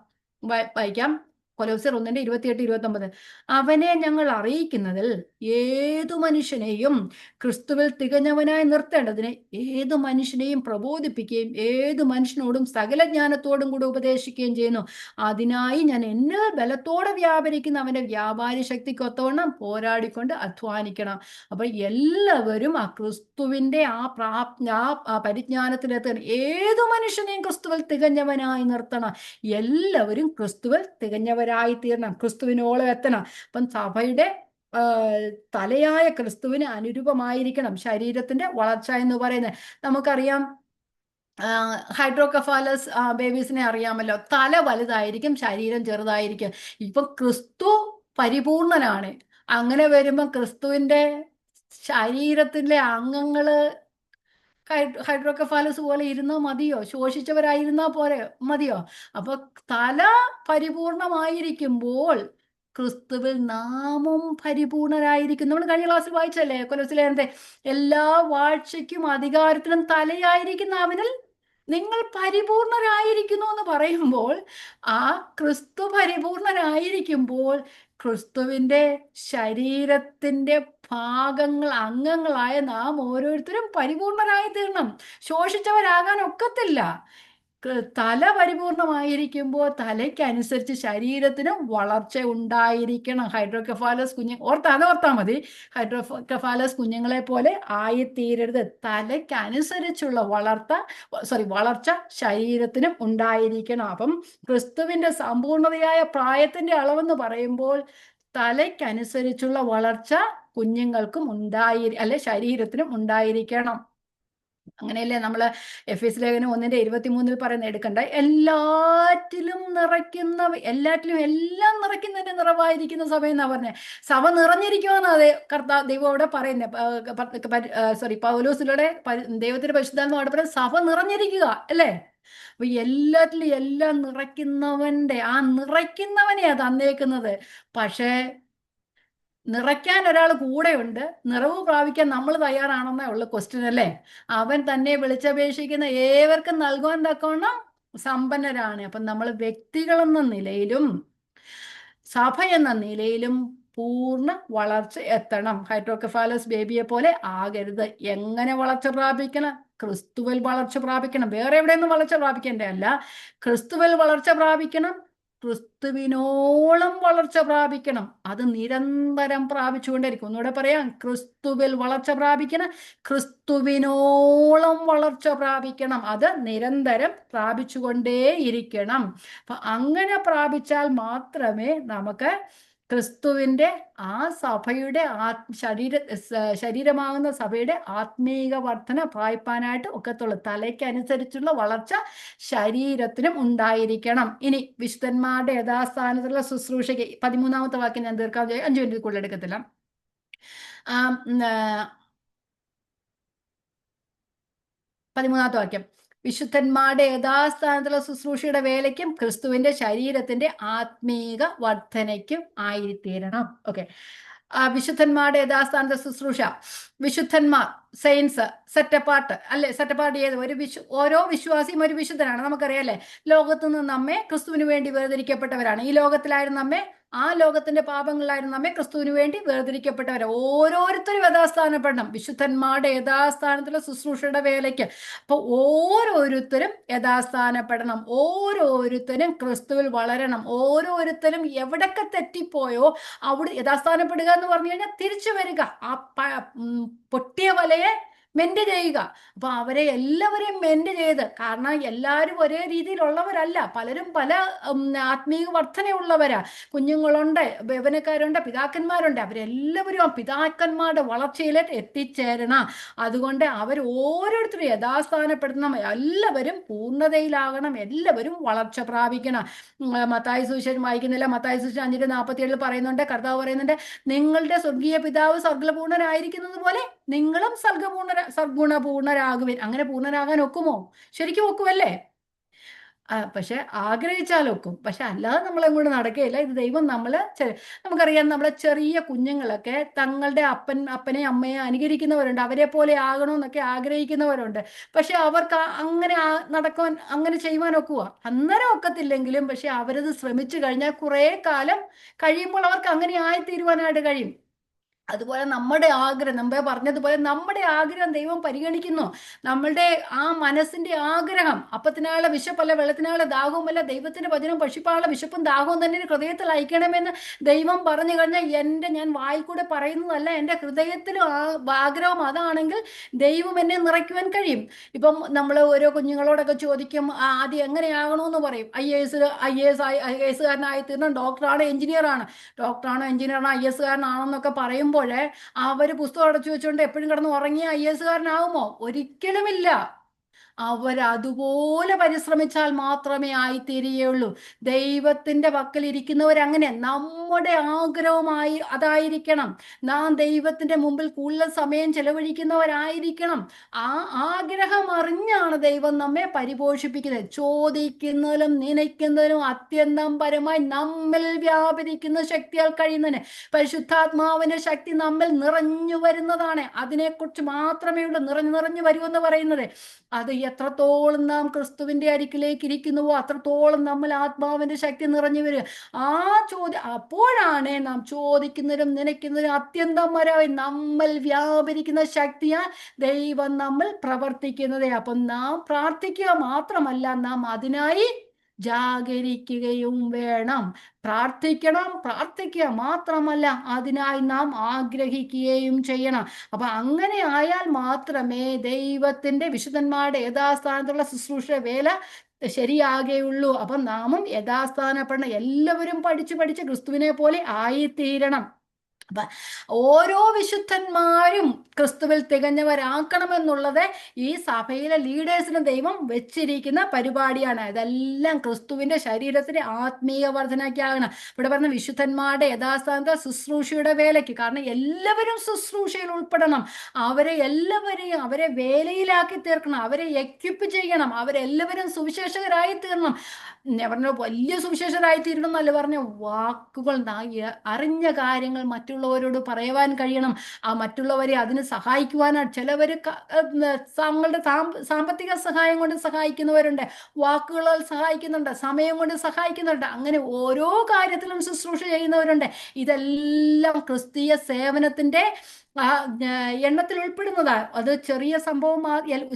വായിക്കാം. കൊലോസ്യർ 1:28-29 അവനെ ഞങ്ങൾ അറിയിക്കുന്നതിൽ ഏതു മനുഷ്യനെയും ക്രിസ്തുവിൽ തികഞ്ഞവനായി നിർത്തേണ്ടതിന് ഏതു മനുഷ്യനെയും പ്രബോധിപ്പിക്കുകയും ഏതു മനുഷ്യനോടും സകല ജ്ഞാനത്തോടും കൂടി ഉപദേശിക്കുകയും ചെയ്യുന്നു. അതിനായി ഞാൻ എന്നെ ബലത്തോടെ വ്യാപരിക്കുന്ന അവന്റെ വ്യാപാരി ശക്തിക്കൊത്തവണ്ണം പോരാടിക്കൊണ്ട് അധ്വാനിക്കണം. അപ്പൊ എല്ലാവരും ആ ക്രിസ്തുവിന്റെ ആ പരിജ്ഞാനത്തിലെത്തണം. ഏതു മനുഷ്യനെയും ക്രിസ്തുവിൽ തികഞ്ഞവനായി നിർത്തണം. എല്ലാവരും ക്രിസ്തുവിൽ തികഞ്ഞവരായി തീരണം, ക്രിസ്തുവിനോളം എത്തണം. അപ്പം സഭയുടെ തലയായ ക്രിസ്തുവിന് അനുരൂപമായിരിക്കണം ശരീരത്തിന്റെ വളർച്ച എന്ന് പറയുന്നത്. നമുക്കറിയാം, ഹൈഡ്രോകെഫാലസ് ബേബീസിനെ അറിയാമല്ലോ, തല വലുതായിരിക്കും, ശരീരം ചെറുതായിരിക്കും. ഇപ്പൊ ക്രിസ്തു പരിപൂർണനാണ്. അങ്ങനെ വരുമ്പോ ക്രിസ്തുവിന്റെ ശരീരത്തിലെ അംഗങ്ങള് ഹൈഡ്രോകെഫാലസ് പോലെ ഇരുന്നാ മതിയോ? ശോഷിച്ചവരായിരുന്നാ പോരെ മതിയോ? അപ്പൊ തല പരിപൂർണമായിരിക്കുമ്പോൾ ക്രിസ്തുവിൽ നാമും പരിപൂർണരായിരിക്കും. നമ്മൾ കഴിഞ്ഞ ക്ലാസ്സിൽ വായിച്ചല്ലേ കൊലോസ്യർ എല്ലാ വാഴ്ചയ്ക്കും അധികാരത്തിനും തലയായിരിക്കുന്ന അവനിൽ നിങ്ങൾ പരിപൂർണരായിരിക്കുന്നു എന്ന് പറയുമ്പോൾ, ആ ക്രിസ്തു പരിപൂർണരായിരിക്കുമ്പോൾ ക്രിസ്തുവിന്റെ ശരീരത്തിന്റെ ഭാഗങ്ങൾ, അംഗങ്ങളായ നാം ഓരോരുത്തരും പരിപൂർണരായി തീരണം. ശോഷിച്ചവരാകാൻ ഒക്കത്തില്ല. തല പരിപൂർണമായിരിക്കുമ്പോൾ തലയ്ക്കനുസരിച്ച് ശരീരത്തിന് വളർച്ച ഉണ്ടായിരിക്കണം. ഹൈഡ്രോകെഫാലസ് ഓർത്താ മതി, ഹൈഡ്രോകെഫാലസ് കുഞ്ഞുങ്ങളെ പോലെ ആയിത്തീരരുത്. തലയ്ക്കനുസരിച്ചുള്ള വളർച്ച ശരീരത്തിനും ഉണ്ടായിരിക്കണം. അപ്പം ക്രിസ്തുവിന്റെ സമ്പൂർണതയായ പ്രായത്തിന്റെ അളവെന്ന് പറയുമ്പോൾ തലയ്ക്കനുസരിച്ചുള്ള വളർച്ച കുഞ്ഞുങ്ങൾക്കും ശരീരത്തിനും ഉണ്ടായിരിക്കണം. അങ്ങനെയല്ലേ നമ്മള് എഫേസ്യ ലേഖനം 1:23 പറയുന്ന, എടുക്കണ്ട, എല്ലാറ്റിലും എല്ലാം നിറയ്ക്കുന്നതിന്റെ നിറവായിരിക്കുന്ന സഭ എന്നാ പറഞ്ഞത്. സഭ നിറഞ്ഞിരിക്കുമെന്നാണ് ദൈവം അവിടെ പറയുന്നത്. പൗലോസിലൂടെ ദൈവത്തിന്റെ പരിശുദ്ധാത്മാവ് പറയുന്നത് സഭ നിറഞ്ഞിരിക്കുക അല്ലേ? അപ്പൊ എല്ലാത്തിലും എല്ലാം നിറയ്ക്കുന്നവനെയാ തന്നേക്കുന്നത്. പക്ഷേ നിറയ്ക്കാൻ ഒരാൾ കൂടെയുണ്ട്, നിറവ് പ്രാപിക്കാൻ നമ്മൾ തയ്യാറാണെന്നേ ഉള്ളു ക്വസ്റ്റ്യൻ അല്ലേ. അവൻ തന്നെ വിളിച്ചപേക്ഷിക്കുന്ന ഏവർക്കും നൽകുവാൻ തക്കവണ്ണം സമ്പന്നരാണ്. അപ്പം നമ്മൾ വ്യക്തികളെന്ന നിലയിലും സഭ എന്ന നിലയിലും പൂർണ്ണ വളർച്ച എത്തണം. ഹൈഡ്രോകെഫാലസ് ബേബിയെ പോലെ ആകരുത്. എങ്ങനെ വളർച്ച പ്രാപിക്കണം? ക്രിസ്തുവിൽ വളർച്ച പ്രാപിക്കണം. വേറെ എവിടെയൊന്നും വളർച്ച പ്രാപിക്കേണ്ട അല്ല, ക്രിസ്തുവിൽ വളർച്ച പ്രാപിക്കണം. ക്രിസ്തുവിനോളം വളർച്ച പ്രാപിക്കണം. അത് നിരന്തരം പ്രാപിച്ചുകൊണ്ടേയിരിക്കും. ഒന്നുകൂടെ പറയാം, ക്രിസ്തുവിൽ വളർച്ച പ്രാപിക്കണം, ക്രിസ്തുവിനോളം വളർച്ച പ്രാപിക്കണം. അത് നിരന്തരം പ്രാപിച്ചുകൊണ്ടേയിരിക്കണം. അപ്പൊ അങ്ങനെ പ്രാപിച്ചാൽ മാത്രമേ നമുക്ക് ക്രിസ്തുവിന്റെ ആ സഭയുടെ ശരീരമാകുന്ന സഭയുടെ ആത്മീക വർധന പ്രാപിപ്പാനായിട്ട് ഒക്കത്തുള്ളൂ. തലയ്ക്കനുസരിച്ചുള്ള വളർച്ച ശരീരത്തിനും ഉണ്ടായിരിക്കണം. ഇനി വിശുദ്ധന്മാരുടെ യഥാസ്ഥാനത്തുള്ള ശുശ്രൂഷയ്ക്ക് 13ാമത്തെ വാക്യം ഞാൻ തീർക്കാൻ 5 മിനിറ്റ് കൂടുതൽ എടുക്കത്തില്ല. 13ാമത്തെ വാക്യം, വിശുദ്ധന്മാരുടെ യഥാസ്ഥാനത്തുള്ള ശുശ്രൂഷയുടെ വേലയ്ക്കും ക്രിസ്തുവിന്റെ ശരീരത്തിന്റെ ആത്മീക വർധനയ്ക്കും ആയിത്തീരണം. ഓക്കെ, വിശുദ്ധന്മാരുടെ യഥാസ്ഥാനത്തെ ശുശ്രൂഷ, വിശുദ്ധന്മാർ, സെയിൻസ്, സെറ്റപ്പാർട്ട് അല്ലെ. സെറ്റപ്പാർട്ട് ചെയ്ത് ഓരോ വിശ്വാസിയും ഒരു വിശുദ്ധനാണ്. നമുക്കറിയാം അല്ലെ, ലോകത്തു നിന്ന് നമ്മെ ക്രിസ്തുവിന് വേണ്ടി വേർതിരിക്കപ്പെട്ടവരാണ്. ഈ ലോകത്തിലായിരുന്നു നമ്മെ, ആ ലോകത്തിന്റെ പാപങ്ങളിലായിരുന്നു നമ്മെ ക്രിസ്തുവിന് വേണ്ടി വേർതിരിക്കപ്പെട്ടവരെ. ഓരോരുത്തരും യഥാസ്ഥാനപ്പെടണം വിശുദ്ധന്മാരുടെ യഥാസ്ഥാനത്തിലുള്ള ശുശ്രൂഷയുടെ വേലയ്ക്ക്. അപ്പൊ ഓരോരുത്തരും യഥാസ്ഥാനപ്പെടണം, ഓരോരുത്തരും ക്രിസ്തുവിൽ വളരണം. ഓരോരുത്തരും എവിടൊക്കെ തെറ്റിപ്പോയോ അവിടെ യഥാസ്ഥാനപ്പെടുക എന്ന് പറഞ്ഞു കഴിഞ്ഞാൽ തിരിച്ചു വരിക, ആ പൊട്ടിയ വലയെ മെൻഡ് ചെയ്യുക. അപ്പൊ അവരെ എല്ലാവരെയും മെൻഡ് ചെയ്ത്, കാരണം എല്ലാവരും ഒരേ രീതിയിലുള്ളവരല്ല, പലരും പല ആത്മീയ വർധനയുള്ളവരാ. കുഞ്ഞുങ്ങളുണ്ട്, യൗവനക്കാരുണ്ട്, പിതാക്കന്മാരുണ്ട്. അവരെല്ലാവരും ആ പിതാക്കന്മാരുടെ വളർച്ചയിലേക്ക് എത്തിച്ചേരണം. അതുകൊണ്ട് അവർ ഓരോരുത്തരും യഥാസ്ഥാനപ്പെടുത്തണം, എല്ലാവരും പൂർണ്ണതയിലാകണം, എല്ലാവരും വളർച്ച പ്രാപിക്കണം. മത്തായി സുവിശേഷം വായിക്കുന്നില്ല, മത്തായി സുവിശേഷം 5:47 പറയുന്നുണ്ട്, കർത്താവ് പറയുന്നുണ്ട്, നിങ്ങളുടെ സ്വർഗീയ പിതാവ് സർഗ്ഗപൂർണനായിരിക്കുന്നത് പോലെ നിങ്ങളും സർഗുണപൂർണരാകുവിൻ. അങ്ങനെ പൂർണ്ണരാകാൻ ഒക്കുമോ? ശരിക്കും ഒക്കുമല്ലേ? പക്ഷെ ആഗ്രഹിച്ചാൽ ഒക്കും, പക്ഷെ അല്ലാതെ നമ്മളെങ്ങോട്ട് നടക്കുകയില്ല. ഇത് ദൈവം നമുക്കറിയാം, നമ്മളെ ചെറിയ കുഞ്ഞുങ്ങളൊക്കെ തങ്ങളുടെ അപ്പനെയും അമ്മയെ അനുകരിക്കുന്നവരുണ്ട്, അവരെ പോലെ ആകണമെന്നൊക്കെ ആഗ്രഹിക്കുന്നവരുണ്ട്. പക്ഷെ അവർക്ക് അങ്ങനെ നടക്കുവാൻ, അങ്ങനെ ചെയ്യുവാൻ ഒക്കുവോ? അന്നേരം ഒക്കത്തില്ലെങ്കിലും പക്ഷെ അവരത് ശ്രമിച്ചു കഴിഞ്ഞാൽ കുറെ കാലം കഴിയുമ്പോൾ അവർക്ക് അങ്ങനെ ആയിത്തീരുവാനായിട്ട് കഴിയും. അതുപോലെ നമ്മുടെ ആഗ്രഹം, മുമ്പേ പറഞ്ഞതുപോലെ നമ്മുടെ ആഗ്രഹം ദൈവം പരിഗണിക്കുന്നു. നമ്മളുടെ ആ മനസ്സിന്റെ ആഗ്രഹം, അപ്പത്തിനായുള്ള വിശപ്പല്ല, വെള്ളത്തിനായുള്ള ദാഹവുമല്ല, ദൈവത്തിന്റെ വചനം ഭക്ഷിപ്പാനുള്ള വിശപ്പും ദാഹവും തന്നെ ഹൃദയത്തിൽ അയക്കണമെന്ന് ദൈവം പറഞ്ഞു കഴിഞ്ഞാൽ ഞാൻ വായിൽ കൂടെ പറയുന്നതല്ല, എൻ്റെ ഹൃദയത്തിലും ആഗ്രഹം അതാണെങ്കിൽ ദൈവം എന്നെ നിറയ്ക്കുവാൻ കഴിയും. ഇപ്പം നമ്മൾ ഓരോ കുഞ്ഞുങ്ങളോടൊക്കെ ചോദിക്കും, ആദ്യം എങ്ങനെയാകണമെന്ന് പറയും. IAS കാരനായി തീർന്നു, ഡോക്ടറാണ്, എഞ്ചിനീയറാണ്, IAS കാരനാണെന്നൊക്കെ പറയുമ്പോൾ അവര് പുസ്തകം അടച്ചു വെച്ചുകൊണ്ട് എപ്പോഴും കിടന്ന് ഉറങ്ങിയ IAS കാരനാകുമോ? ഒരിക്കലുമില്ല. അവരതുപോലെ പരിശ്രമിച്ചാൽ മാത്രമേ ആയിത്തീരുകയുള്ളൂ. ദൈവത്തിന്റെ പക്കൽ ഇരിക്കുന്നവരങ്ങനെ. നമ്മുടെ ആഗ്രഹമായി അതായിരിക്കണം. നാം ദൈവത്തിന്റെ മുമ്പിൽ കൂടുതൽ സമയം ചെലവഴിക്കുന്നവരായിരിക്കണം. ആ ആഗ്രഹം അറിഞ്ഞാണ് ദൈവം നമ്മെ പരിപോഷിപ്പിക്കുന്നത്. ചോദിക്കുന്നതിലും നനയ്ക്കുന്നതിലും അത്യന്തം പരമായി നമ്മിൽ വ്യാപരിക്കുന്ന ശക്തിയാൽ കഴിയുന്നതിന് പരിശുദ്ധാത്മാവിന്റെ ശക്തി നമ്മിൽ നിറഞ്ഞു വരുന്നതാണ്. അതിനെക്കുറിച്ച് മാത്രമേ ഉള്ളൂ നിറഞ്ഞു വരുമെന്ന് പറയുന്നത്. അത് എത്രത്തോളം നാം ക്രിസ്തുവിന്റെ അരികിലേക്ക് ഇരിക്കുന്നുവോ അത്രത്തോളം നമ്മൾ ആത്മാവിന്റെ ശക്തി നിറഞ്ഞു വരിക. അപ്പോഴാണ് നാം ചോദിക്കുന്നതിനും നനയ്ക്കുന്നതിനും അത്യന്തം വരായി നമ്മൾ വ്യാപരിക്കുന്ന ശക്തിയാ ദൈവം നമ്മൾ പ്രവർത്തിക്കുന്നത്. അപ്പം നാം പ്രാർത്ഥിക്കുക മാത്രമല്ല, നാം അതിനായി ജാഗരിക്കുകയും വേണം. പ്രാർത്ഥിക്കുക മാത്രമല്ല, അതിനായി നാം ആഗ്രഹിക്കുകയും ചെയ്യണം. അപ്പൊ അങ്ങനെ ആയാൽ മാത്രമേ ദൈവത്തിന്റെ വിശുദ്ധന്മാരുടെ യഥാസ്ഥാനത്തുള്ള ശുശ്രൂഷ വേല ശരിയാകുകയുള്ളൂ. അപ്പൊ നാമും യഥാസ്ഥാനപ്പെടണം. എല്ലാവരും പഠിച്ച് ക്രിസ്തുവിനെ പോലെ ആയിത്തീരണം. അപ്പൊ ഓരോ വിശുദ്ധന്മാരും ക്രിസ്തുവിൽ തികഞ്ഞവരാക്കണമെന്നുള്ളത് ഈ സഭയിലെ ലീഡേഴ്സിന് ദൈവം വെച്ചിരിക്കുന്ന പരിപാടിയാണ്. ഇതെല്ലാം ക്രിസ്തുവിന്റെ ശരീരത്തിന്റെ ആത്മീയ വർധനയ്ക്കാകണം. ഇവിടെ പറഞ്ഞ വിശുദ്ധന്മാരുടെ യഥാസ്ഥാനത്തെ ശുശ്രൂഷയുടെ വേലയ്ക്ക്. കാരണം എല്ലാവരും ശുശ്രൂഷയിൽ ഉൾപ്പെടണം. എല്ലാവരെയും അവരെ വേലയിലാക്കി തീർക്കണം, അവരെ എക്വിപ്പ് ചെയ്യണം, അവരെല്ലാവരും സുവിശേഷകരായി തീർണം. ഞാൻ പറഞ്ഞ വലിയ സുവിശേഷകരായി തീരണം എന്നല്ല പറഞ്ഞ, വാക്കുകൾ അറിഞ്ഞ കാര്യങ്ങൾ മറ്റുള്ളവരോട് പറയുവാൻ കഴിയണം. ആ മറ്റുള്ളവരെ അതിന് സഹായിക്കുവാനാണ്. ചിലവർ തങ്ങളുടെ സാമ്പത്തിക സഹായം കൊണ്ട് സഹായിക്കുന്നവരുണ്ട്, വാക്കുകളാൽ സഹായിക്കുന്നുണ്ട്, സമയം കൊണ്ട് സഹായിക്കുന്നുണ്ട്. അങ്ങനെ ഓരോ കാര്യത്തിലും ശുശ്രൂഷ ചെയ്യുന്നവരുണ്ട്. ഇതെല്ലാം ക്രിസ്തീയ സേവനത്തിന്റെ എണ്ണത്തിൽ ഉൾപ്പെടുന്നതാ. അത് ചെറിയ സംഭവം,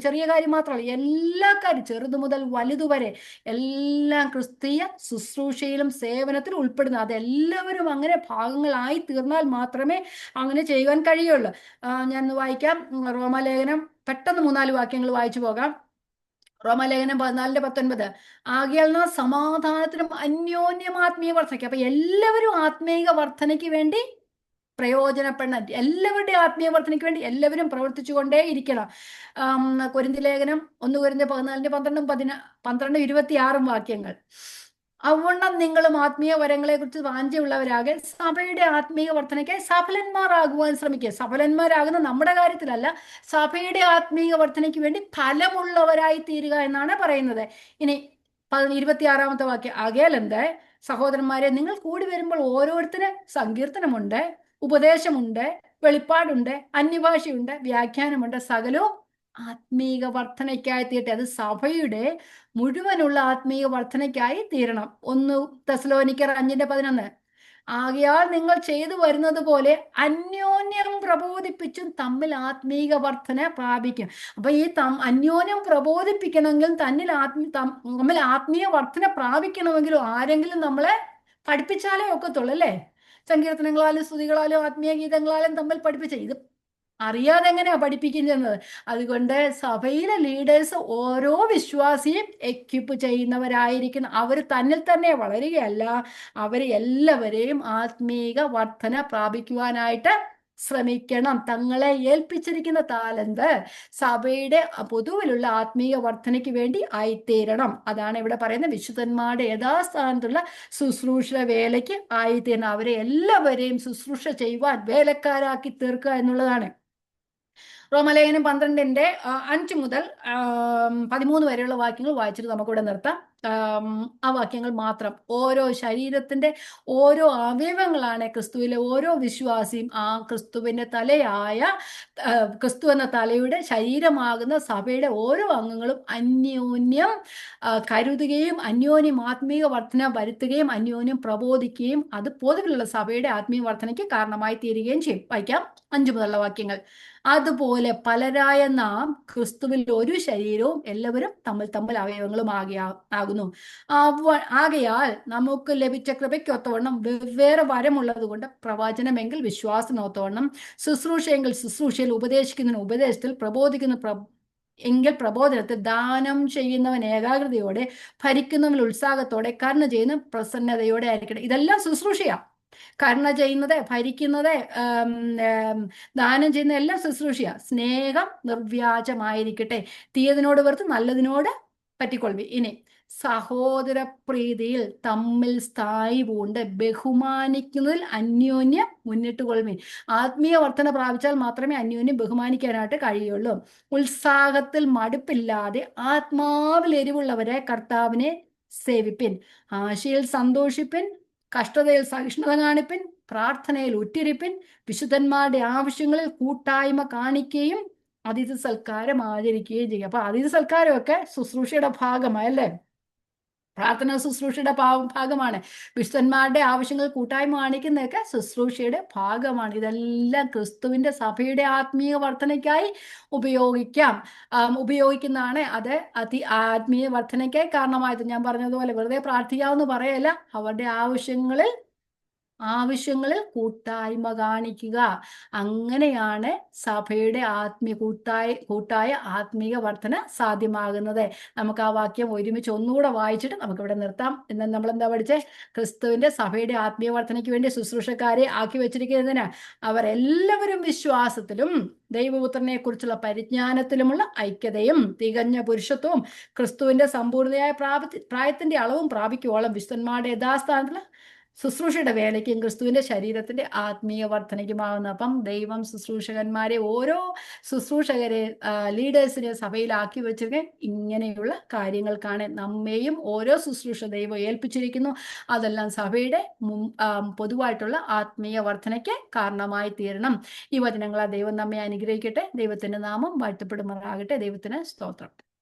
ചെറിയ കാര്യം മാത്രമല്ല, എല്ലാ കാര്യം ചെറുതു മുതൽ വലുതുവരെ എല്ലാം ക്രിസ്തീയ ശുശ്രൂഷയിലും സേവനത്തിലും ഉൾപ്പെടുന്നു. അതെല്ലാവരും അങ്ങനെ ഭാഗങ്ങളായി തീർന്നാൽ മാത്രമേ അങ്ങനെ ചെയ്യുവാൻ കഴിയുള്ളൂ. ഞാൻ വായിക്കാം റോമാലേഖനം, പെട്ടെന്ന് 3-4 വാക്യങ്ങൾ വായിച്ചു പോകാം. റോമാലേഖനം 14:19. ആകയാൽ നാം സമാധാനത്തിനും അന്യോന്യം ആത്മീയ വർധനയ്ക്ക്. അപ്പൊ എല്ലാവരും ആത്മീയ വർധനയ്ക്ക് വേണ്ടി പ്രയോജനപ്പെടണം. എല്ലാവരുടെയും ആത്മീയ വർധനയ്ക്ക് വേണ്ടി എല്ലാവരും പ്രവർത്തിച്ചുകൊണ്ടേ ഇരിക്കണം. കൊരിന്ത്യർ ലേഖനം 1 കൊരിന്ത്യർ 14:12-26 വാക്യങ്ങൾ. അവണ്ണം നിങ്ങളും ആത്മീയ വരങ്ങളെ കുറിച്ച് വാഞ്ചയുള്ളവരാകെ സഭയുടെ ആത്മീയ വർധനയ്ക്കായി സഫലന്മാരാകുവാൻ ശ്രമിക്കുക. സഫലന്മാരാകുന്ന നമ്മുടെ കാര്യത്തിലല്ല, സഭയുടെ ആത്മീയ വർധനയ്ക്ക് വേണ്ടി ഫലമുള്ളവരായി തീരുക എന്നാണ് പറയുന്നത്. ഇനി 26-ാമത്തെ വാക്യം. ആകയാൽ എന്ത് സഹോദരന്മാരെ, നിങ്ങൾ കൂടി വരുമ്പോൾ ഓരോരുത്തര് സങ്കീർത്തനമുണ്ട്, ഉപദേശമുണ്ട്, വെളിപ്പാടുണ്ട്, അന്യഭാഷയുണ്ട്, വ്യാഖ്യാനമുണ്ട്, സകലവും ആത്മീക വർധനയ്ക്കായി തീരട്ടെ. അത് സഭയുടെ മുഴുവനുള്ള ആത്മീയ വർധനയ്ക്കായി തീരണം. 1 തെസ്സലോനിക്കർ 5:11. ആകയാൽ നിങ്ങൾ ചെയ്തു വരുന്നത് പോലെ അന്യോന്യം പ്രബോധിപ്പിച്ചും തമ്മിൽ ആത്മീക വർധന പ്രാപിക്കും. അപ്പൊ ഈ അന്യോന്യം പ്രബോധിപ്പിക്കണമെങ്കിൽ തമ്മിൽ ആത്മീയ വർധന പ്രാപിക്കണമെങ്കിലും ആരെങ്കിലും നമ്മളെ പഠിപ്പിച്ചാലേ ഒക്കത്തുള്ളൂ, അല്ലേ? സങ്കീർത്തനങ്ങളാലും സ്തുതികളാലും ആത്മീയ ഗീതങ്ങളാലും തമ്മിൽ പഠിപ്പിച്ച ഇത് അറിയാതെ എങ്ങനെയാ പഠിപ്പിക്കുന്നത്? അതുകൊണ്ട് സഭയിലെ ലീഡേഴ്സ് ഓരോ വിശ്വാസിയും എക്വിപ്പ് ചെയ്യുന്നവരായിരിക്കണം. അവർ തന്നിൽ തന്നെ വളരുകയല്ല, അവരെ എല്ലാവരെയും ആത്മീക വർധന പ്രാപിക്കുവാനായിട്ട് ശ്രമിക്കണം. തങ്ങളെ ഏൽപ്പിച്ചിരിക്കുന്ന താലന്ത് സഭയുടെ പൊതുവിലുള്ള ആത്മീയ വർധനയ്ക്ക് വേണ്ടി ആയിത്തീരണം. അതാണ് ഇവിടെ പറയുന്ന വിശുദ്ധന്മാരുടെ യഥാസ്ഥാനത്തുള്ള ശുശ്രൂഷ വേലയ്ക്ക് ആയിത്തീരണം. അവരെ എല്ലാവരെയും ശുശ്രൂഷ ചെയ്യുവാൻ വേലക്കാരാക്കി തീർക്കുക എന്നുള്ളതാണ്. റോമലേഖനം 12:5 മുതൽ 13 വരെയുള്ള വാക്യങ്ങൾ വായിച്ചിട്ട് നമുക്കിവിടെ നിർത്താം. ആ വാക്യങ്ങൾ മാത്രം. ഓരോ ശരീരത്തിന്റെ ഓരോ അവയവങ്ങളാണ് ക്രിസ്തുവിലെ ഓരോ വിശ്വാസിയും ആ ക്രിസ്തുവിന്റെ തലയായ ക്രിസ്തു എന്ന തലയുടെ ശരീരമാകുന്ന സഭയുടെ ഓരോ അംഗങ്ങളും അന്യോന്യം കരുതുകയും അന്യോന്യം ആത്മീയ വർധന വരുത്തുകയും അന്യോന്യം പ്രബോധിക്കുകയും അത് പൊതുവിലുള്ള സഭയുടെ ആത്മീയ വർധനയ്ക്ക് കാരണമായി തീരുകയും ചെയ്യും. വായിക്കാം 5 മുതലുള്ള വാക്യങ്ങൾ. അതുപോലെ പലരായ നാം ക്രിസ്തുവിൽ ഒരു ശരീരവും എല്ലാവരും തമ്മിൽ തമ്മിൽ അവയവങ്ങളും ആകുന്നു. ആകയാൽ നമുക്ക് ലഭിച്ച കൃപയ്ക്കൊത്തവണ്ണം വെവ്വേറെ വരമുള്ളത് കൊണ്ട് പ്രവചനമെങ്കിൽ വിശ്വാസത്തിനൊത്തവണ്ണം, ശുശ്രൂഷയെങ്കിൽ ശുശ്രൂഷയിൽ, ഉപദേശിക്കുന്നതിന് ഉപദേശത്തിൽ, എങ്കിൽ പ്രബോധനത്തിൽ, ദാനം ചെയ്യുന്നവൻ ഏകാഗ്രതയോടെ, ഭരിക്കുന്നവൻ ഉത്സാഹത്തോടെ, കരുണ ചെയ്യുന്ന പ്രസന്നതയോടെ ആയിരിക്കണം. ഇതെല്ലാം ശുശ്രൂഷയാ. കരുണ ചെയ്യുന്നത്, ഭരിക്കുന്നത്, ദാനം ചെയ്യുന്ന എല്ലാം ശുശ്രൂഷയാ. സ്നേഹം നിർവ്യാജമായിരിക്കട്ടെ, തീയതിനോട് വെറുത്ത് നല്ലതിനോട് പറ്റിക്കൊള്ളി. ഇനി സഹോദര പ്രീതിയിൽ തമ്മിൽ സ്ഥായി പൂണ്ട് ബഹുമാനിക്കുന്നതിൽ അന്യോന്യം മുന്നിട്ട് കൊള്ളുമീൻ. ആത്മീയ വർധന പ്രാപിച്ചാൽ മാത്രമേ അന്യോന്യം ബഹുമാനിക്കാനായിട്ട് കഴിയുള്ളൂ. ഉത്സാഹത്തിൽ മടുപ്പില്ലാതെ ആത്മാവിൽ എരിവുള്ളവരെ കർത്താവിനെ സേവിപ്പിൻ. ആശയിൽ സന്തോഷിപ്പിൻ, കഷ്ടതയിൽ സഹിഷ്ണുത കാണിപ്പിൻ, പ്രാർത്ഥനയിൽ ഉറ്റിരിപ്പിൻ, വിശുദ്ധന്മാരുടെ ആവശ്യങ്ങളിൽ കൂട്ടായ്മ കാണിക്കുകയും അതിഥി സൽക്കാരം ആചരിക്കുകയും ചെയ്യും. അപ്പൊ അതിഥി സൽക്കാരമൊക്കെ ശുശ്രൂഷയുടെ ഭാഗമായല്ലേ? പ്രാർത്ഥന ശുശ്രൂഷയുടെ ഭാഗമാണ്. വിശുദ്ധന്മാരുടെ ആവശ്യങ്ങൾ കൂട്ടായ്മ കാണിക്കുന്നതൊക്കെ ശുശ്രൂഷയുടെ ഭാഗമാണ്. ഇതെല്ലാം ക്രിസ്തുവിന്റെ സഭയുടെ ആത്മീയ വർധനയ്ക്കായി ഉപയോഗിക്കുന്നതാണ്. അത് ആത്മീയ വർധനയ്ക്കായി കാരണമായത്. ഞാൻ പറഞ്ഞതുപോലെ വെറുതെ പ്രാർത്ഥിക്കാമെന്ന് പറയല്ല, അവരുടെ ആവശ്യങ്ങളിൽ ആവശ്യങ്ങളിൽ കൂട്ടായ്മ കാണിക്കുക. അങ്ങനെയാണ് സഭയുടെ കൂട്ടായ ആത്മീയ വർധന സാധ്യമാകുന്നത്. നമുക്ക് ആ വാക്യം ഒരുമിച്ച് ഒന്നുകൂടെ വായിച്ചിട്ട് നമുക്കിവിടെ നിർത്താം. എന്നാൽ നമ്മൾ എന്താ പഠിച്ചേ? ക്രിസ്തുവിന്റെ സഭയുടെ ആത്മീയ വർധനയ്ക്ക് വേണ്ടി ശുശ്രൂഷക്കാരെ ആക്കി വെച്ചിരിക്കുന്നതിന് അവരെല്ലാവരും വിശ്വാസത്തിലും ദൈവപുത്രനെ കുറിച്ചുള്ള പരിജ്ഞാനത്തിലുമുള്ള ഐക്യതയും തികഞ്ഞ പുരുഷത്വവും ക്രിസ്തുവിന്റെ സമ്പൂർണ്ണയായ പ്രായത്തിന്റെ അളവും പ്രാപിക്കുവോളം വിശുദ്ധന്മാരുടെ യഥാസ്ഥാനത്തിൽ ശുശ്രൂഷയുടെ വേലയ്ക്കും ക്രിസ്തുവിന്റെ ശരീരത്തിന്റെ ആത്മീയ വർധനയ്ക്കുമാവുന്നു. അപ്പം ദൈവം ശുശ്രൂഷകന്മാരെ, ഓരോ ശുശ്രൂഷകരെ, ലീഡേഴ്സിനെ സഭയിലാക്കി വെച്ചിട്ട് ഇങ്ങനെയുള്ള കാര്യങ്ങൾക്കാണ്. നമ്മെയും ഓരോ ശുശ്രൂഷ ദൈവം ഏൽപ്പിച്ചിരിക്കുന്നു. അതെല്ലാം സഭയുടെ പൊതുവായിട്ടുള്ള ആത്മീയ വർധനയ്ക്ക് കാരണമായി തീരണം. ഈ വചനങ്ങളാൽ ദൈവം നമ്മെ അനുഗ്രഹിക്കട്ടെ. ദൈവത്തിന്റെ നാമം വാഴ്ത്തപ്പെടുമാറാകട്ടെ. ദൈവത്തിന് സ്തോത്രം.